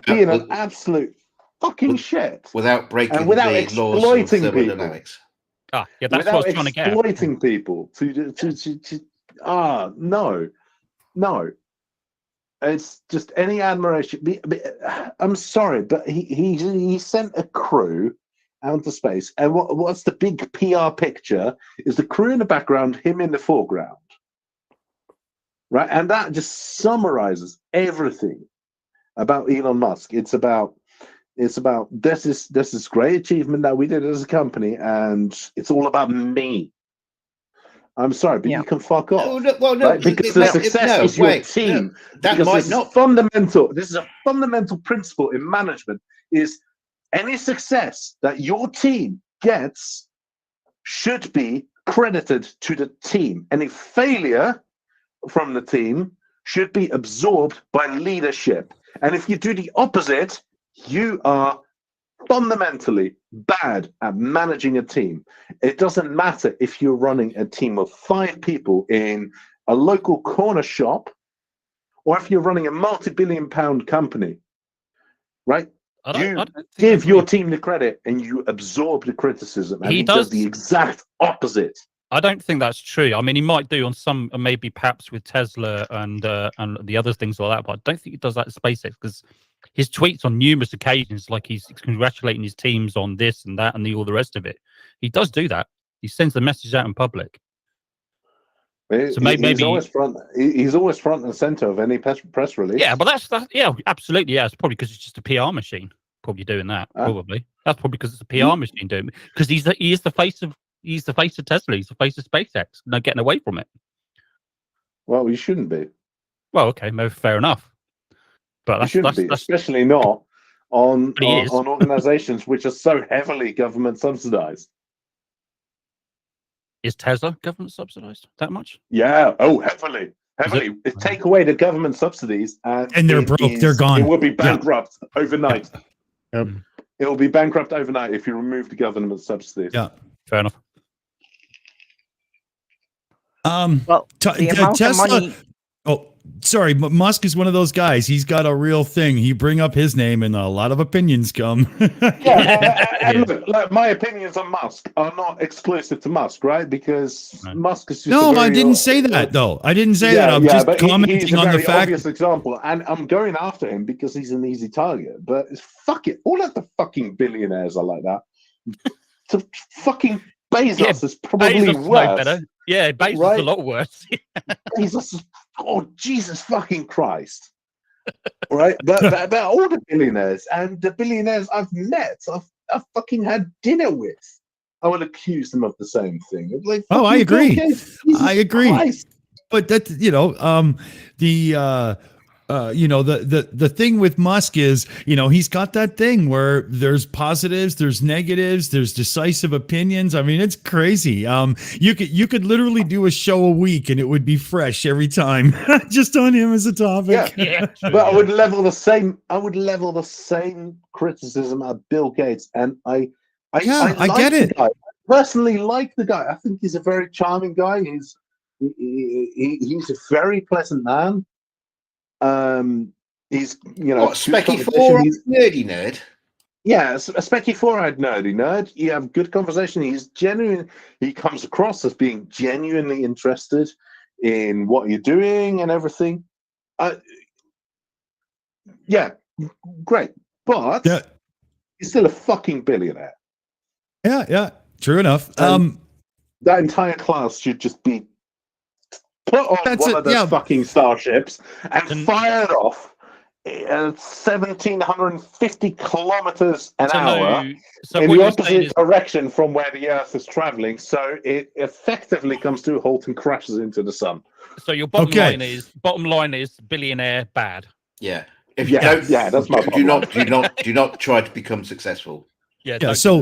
being an absolute fucking shit, without breaking and without the laws of thermodynamics. Yeah, that's what I was trying to get. Exploiting people no. It's just any admiration. I'm sorry, but he sent a crew out into space, and what's the big PR picture? Is the crew in the background, him in the foreground, right? And that just summarizes everything about Elon Musk. It's about this is great achievement that we did as a company, and it's all about me. I'm sorry, but you can fuck off. Right? Because the success is your team. That might not fundamental. This is a fundamental principle in management: is any success that your team gets should be credited to the team. Any failure from the team should be absorbed by leadership. And if you do the opposite, you are fundamentally bad at managing a team. It doesn't matter if you're running a team of 5 people in a local corner shop or if you're running a multi-billion-pound company, right? You give your team the credit and you absorb the criticism, and he does the exact opposite. I don't think that's true. I mean, he might do on some, maybe perhaps with Tesla and the other things like that, but I don't think he does that at SpaceX, because his tweets on numerous occasions, like he's congratulating his teams on this and that and all the rest of it. He does do that. He sends the message out in public. So maybe he's always front and center of any press release. Yeah, but that's yeah, absolutely. Yeah, it's probably because it's just a PR machine. Probably doing that. Probably that's probably because it's a PR machine doing it. Because he is the face of Tesla. He's the face of SpaceX. No getting away from it. Well, you shouldn't be. Well, okay, maybe fair enough. But you shouldn't be, especially not on organizations which are so heavily government subsidized. Is Tesla government subsidized that much? Yeah. Oh, heavily. Take away the government subsidies, and they're broke. They're gone. It will be bankrupt overnight. Yep. It will be bankrupt overnight if you remove the government subsidies. Yeah. Fair enough. Well, the amount Tesla. of money. Oh, sorry, but Musk is one of those guys. He's got a real thing. You bring up his name, and a lot of opinions come. And look, my opinions on Musk are not exclusive to Musk, right? Because Musk is just I didn't say that, though. I didn't say that. I'm just commenting on the fact. Obvious example, and I'm going after him because he's an easy target. But fuck it, all of the fucking billionaires are like that. To fucking Bezos is probably worse. Better. Yeah, Bezos is a lot worse. Bezos is, oh Jesus fucking Christ! Right, but all the billionaires and the billionaires I've met, I've fucking had dinner with, I will accuse them of the same thing. Like, I agree. I agree. Christ. But that the thing with Musk is, he's got that thing where there's positives, there's negatives, there's decisive opinions. I mean, it's crazy. You could literally do a show a week and it would be fresh every time, just on him as a topic. Yeah. But I would level the same criticism at Bill Gates, and I get it. I personally like the guy. I think he's a very charming guy. He's a very pleasant man. He's, you know, What, Specky good Four, conversation. nerdy nerd? Yeah, a Specky Four-eyed nerdy nerd. You have good conversation. He's genuine. He comes across as being genuinely interested in what you're doing and everything. Yeah, great. But Yeah. he's still a fucking billionaire. Yeah. True enough. That entire class should just be put on one of those fucking starships and fired off at 1,750 kilometers an hour in the opposite direction from where the Earth is traveling, so it effectively comes to a halt and crashes into the sun. So your bottom line is billionaire bad. Yeah. If you don't, that's my do not try to become successful. Yeah. So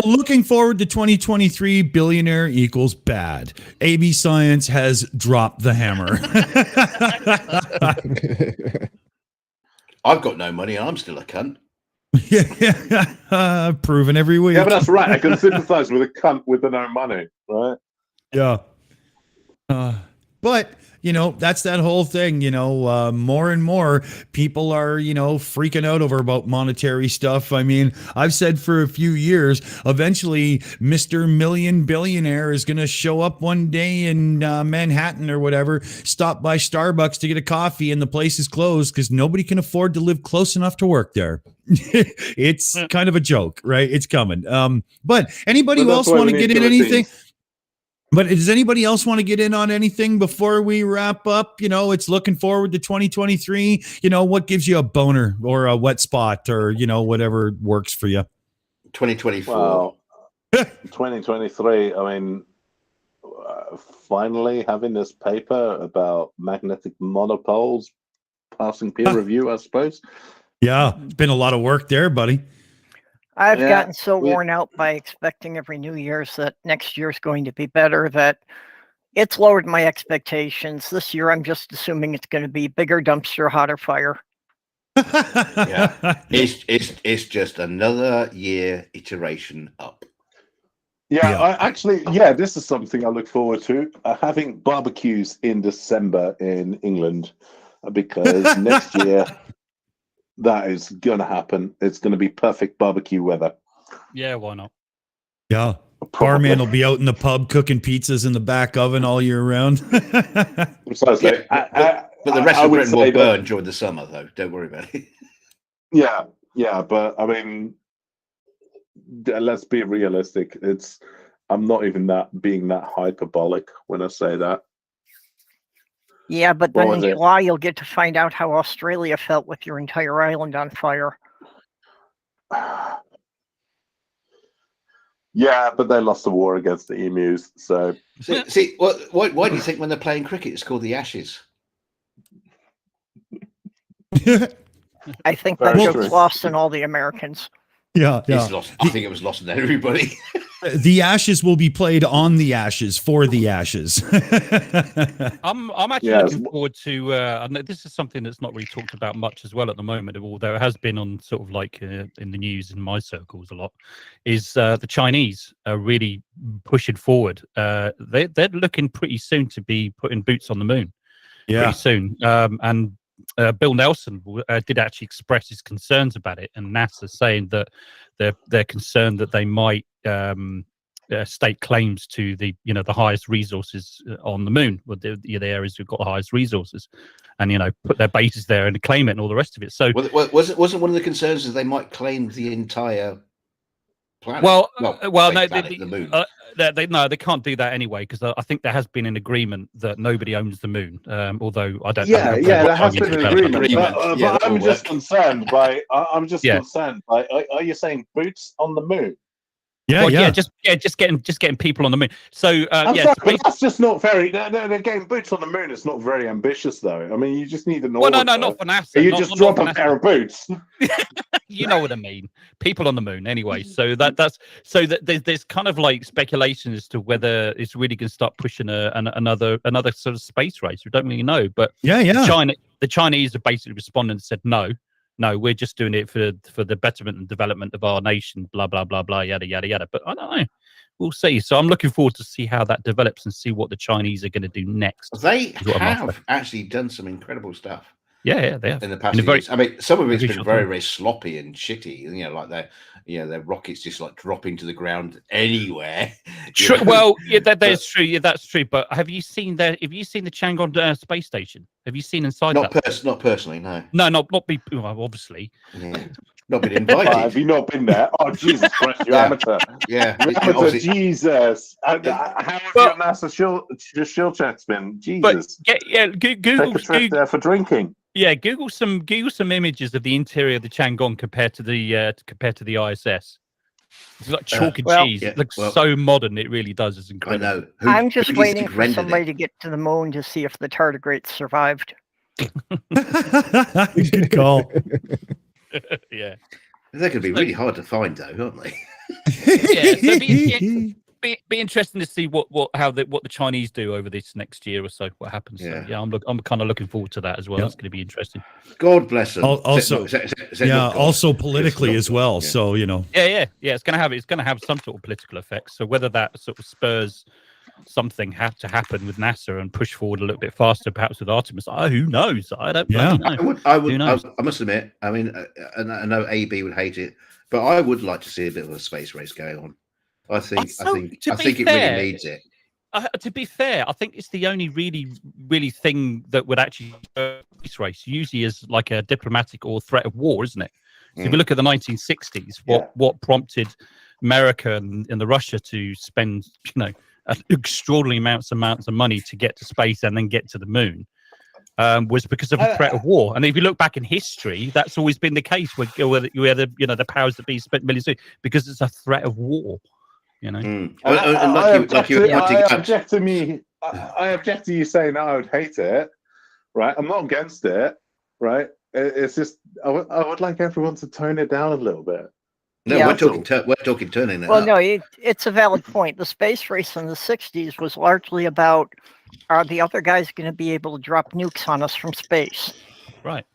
looking forward to 2023, billionaire equals bad. AB Science has dropped the hammer. I've got no money and I'm still a cunt. Proven every week. Yeah, but that's right. I can sympathize with a cunt with the no money, right? Yeah. But, you know, that's that whole thing, you know, more and more people are, you know, freaking out over about monetary stuff. I mean, I've said for a few years, eventually Mr. Million Billionaire is going to show up one day in Manhattan or whatever, stop by Starbucks to get a coffee and the place is closed because nobody can afford to live close enough to work there. It's kind of a joke, right? It's coming. But anybody else want to get in anything? But does anybody else want to get in on anything before we wrap up? You know, it's looking forward to 2023. You know, what gives you a boner or a wet spot or, you know, whatever works for you? 2024. Well, 2023, I mean, finally having this paper about magnetic monopoles passing peer review, I suppose. Yeah, it's been a lot of work there, buddy. I've gotten so worn out by expecting every New Year's that next year's going to be better that it's lowered my expectations. This year, I'm just assuming it's going to be bigger dumpster, hotter fire. Yeah, it's just another year iteration up. Yeah. This is something I look forward to, having barbecues in December in England, because next year that is going to happen. It's going to be perfect barbecue weather. Yeah, why not? Yeah. Barman will be out in the pub cooking pizzas in the back oven all year round. Precisely. But the rest of Britain will burn during the summer, though. Don't worry about it. Yeah, but I mean, let's be realistic. I'm not even being that hyperbolic when I say that. Yeah, but then in July you'll get to find out how Australia felt with your entire island on fire. Yeah, but they lost the war against the emus. So see, why do you think when they're playing cricket it's called the Ashes? I think that joke's lost on all the Americans. Yeah. It's lost. I think it was lost on everybody. The Ashes will be played on the Ashes for the Ashes. I'm actually looking forward to. I know this is something that's not really talked about much as well at the moment, although it has been on sort of like in the news in my circles a lot. Is the Chinese are really pushing forward? They're looking pretty soon to be putting boots on the moon. Yeah, pretty soon. And Bill Nelson did actually express his concerns about it, and NASA saying that they're concerned that they might stake claims to the highest resources on the moon, or the areas who've got the highest resources, and put their bases there and claim it and all the rest of it. So wasn't one of the concerns is they might claim the entire planet? Well, no, the moon. They can't do that anyway, because I think there has been an agreement that nobody owns the moon. Although I don't. Yeah, there has been an agreement. But I'm just concerned by. Concerned by. Are you saying boots on the moon? Yeah, just getting people on the moon. So sorry, but that's just not very. They're getting boots on the moon. It's not very ambitious, though. I mean, you just need an order. Well, no, not for NASA. You just drop a pair of boots. You know what I mean? People on the moon, anyway. So there's kind of like speculation as to whether it's really going to start pushing another sort of space race. We don't really know, but the Chinese have basically responded and said no, we're just doing it for the betterment and development of our nation, blah, blah, blah, blah, yada, yada, yada. But I don't know. We'll see. So I'm looking forward to see how that develops and see what the Chinese are going to do next. They have actually done some incredible stuff. Yeah, they have. In the past years. I mean, some of it's been very, very sloppy and shitty. Like their rockets just like dropping to the ground anywhere. True. Well, yeah, that's true. Yeah, that's true. But have you seen the Chang'an space station? Have you seen inside not that? Not personally, no. No, not be. Well, obviously. Yeah. Not been invited. Have you not been there? Oh, Jesus Christ, you amateur. Yeah. Amateur, Jesus. How have your NASA shield checks been? Jesus. But, Google. Take a trip there for drinking. Yeah, Google some images of the interior of the Chang'an compared to the ISS. It's like chalk and cheese. It looks so modern. It really does. It's incredible. I know. I'm just waiting for somebody to get to the moon to see if the tardigrades survived. Good call. Yeah, they're going to be really hard to find, though, aren't they? Yeah, so be interesting to see what the Chinese do over this next year or so. What happens? Yeah, so, yeah, I'm kind of looking forward to that as well. Yep. It's going to be interesting. God bless them. Also, also politically as well. Yeah. So Yeah. It's going to have some sort of political effect. So whether that sort of spurs something to happen with NASA and push forward a little bit faster, perhaps with Artemis, who knows? I don't know. I must admit. I mean, I know AB would hate it, but I would like to see a bit of a space race going on. I think it really needs it. To be fair, I think it's the only really thing that would actually space race usually is like a diplomatic or threat of war, isn't it? So if you look at the 1960s, what prompted America and the Russia to spend extraordinary amounts of money to get to space and then get to the moon was because of the threat of war. And if you look back in history, that's always been the case where the powers that be spent millions because it's a threat of war. I object to you saying that I would hate it, right? I'm not against it, right? It's just I would like everyone to tone it down a little bit. No, we're talking turning it Well, up. no, it's a valid point. The space race in the 60s was largely about, are the other guys going to be able to drop nukes on us from space? Right.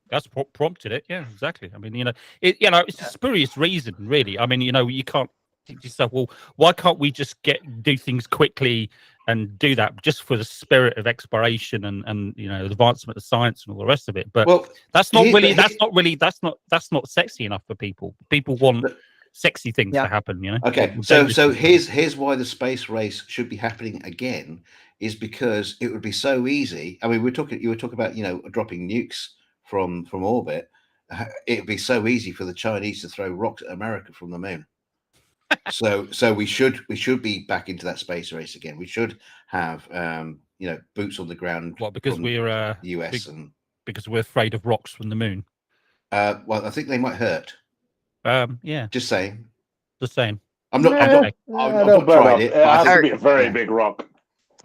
That's what prompted it. Yeah, exactly. I mean, it's a spurious reason, really. I mean, you can't think to yourself, well, why can't we just do things quickly and do that just for the spirit of exploration and advancement of science and all the rest of it? But that's not sexy enough for people. People want sexy things to happen, Okay, so here's why the space race should be happening again, is because it would be so easy. I mean, you were talking about dropping nukes from orbit. It would be so easy for the Chinese to throw rocks at America from the moon. So we should be back into that space race again. We should have boots on the ground. What, because we're US because we're afraid of rocks from the moon? Well, I think they might hurt. Yeah. Just saying. I've not tried it. It has to be a very big rock.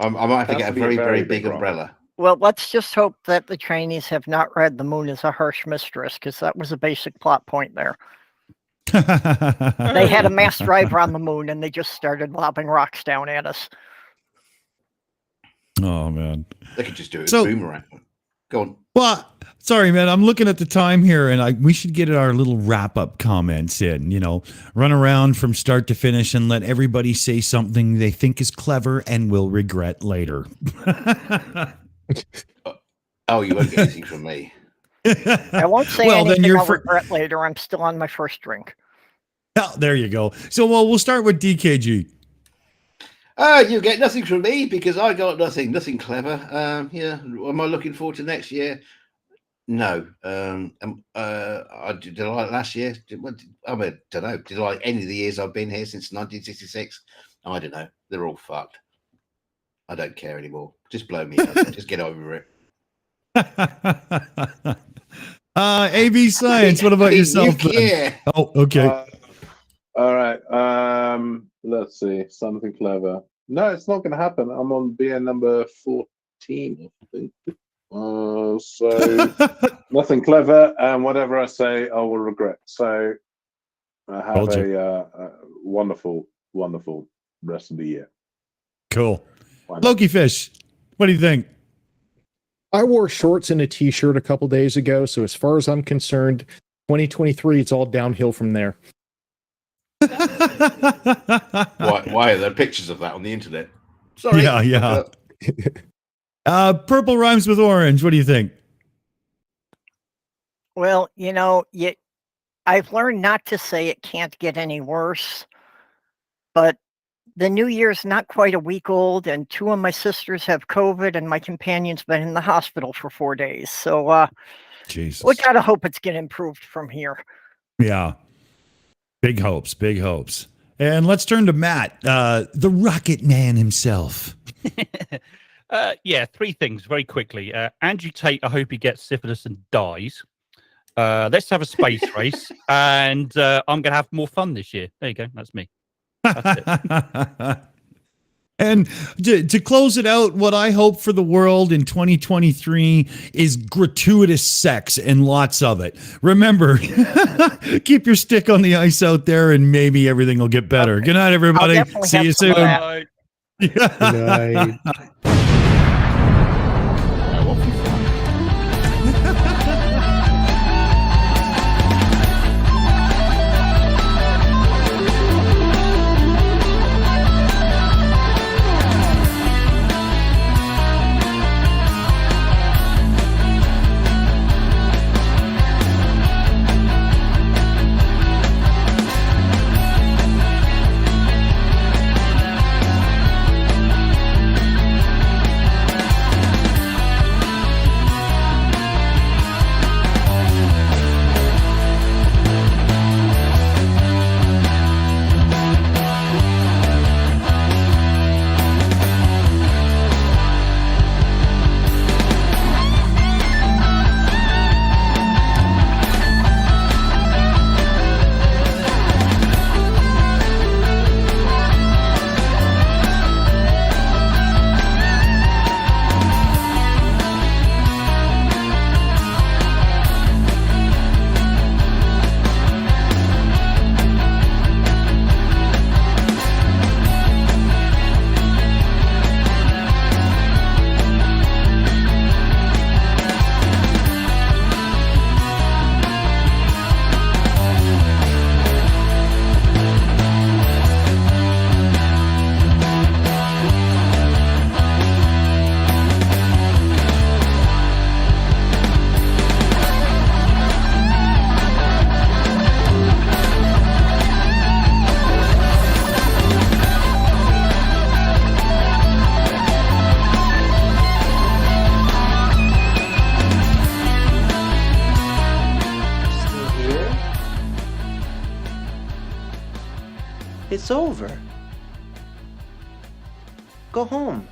I might have to get a very, very big umbrella. Well, let's just hope that the Chinese have not read The Moon as a Harsh Mistress, because that was a basic plot point there. They had a mass driver on the moon, and they just started lobbing rocks down at us. Oh, man. They could just do it with boomerang. Go on. Well, sorry, man. I'm looking at the time here, and we should get our little wrap-up comments in. Run around from start to finish and let everybody say something they think is clever and will regret later. Oh, you won't get anything from me. I won't say anything I'll regret later. I'm still on my first drink. Oh, there you go. So, we'll start with DKG. You get nothing from me because I got nothing clever. Am I looking forward to next year? No. I did I like last year? I don't know. Did I like any of the years I've been here since 1966? I don't know. They're all fucked. I don't care anymore. Just blow me up. Just get over it. AB Science, what about yourself? Oh, okay. All right. Let's see. Something clever. No, it's not going to happen. I'm on beer number 14, I think. So nothing clever, and whatever I say, I will regret. So have a wonderful, wonderful rest of the year. Cool. Lokifish, what do you think? I wore shorts and a t-shirt a couple days ago, so as far as I'm concerned, 2023, it's all downhill from there. Why are there pictures of that on the internet? Sorry. Yeah. Purple rhymes with orange. What do you think? Well, I've learned not to say it can't get any worse, but the new year's not quite a week old, and 2 of my sisters have COVID, and my companion's been in the hospital for 4 days. So Jesus. we gotta hope it's gonna improve from here. Yeah. Big hopes, big hopes. And let's turn to Matt, the Rocket Man himself. Yeah, 3 things very quickly. Andrew Tate, I hope he gets syphilis and dies. Let's have a space race, and I'm going to have more fun this year. There you go. That's me. That's it. And to close it out, what I hope for the world in 2023 is gratuitous sex and lots of it. Remember, keep your stick on the ice out there, and maybe everything will get better. Good night, everybody. See you soon. Bye. Good night. It's over. Go home.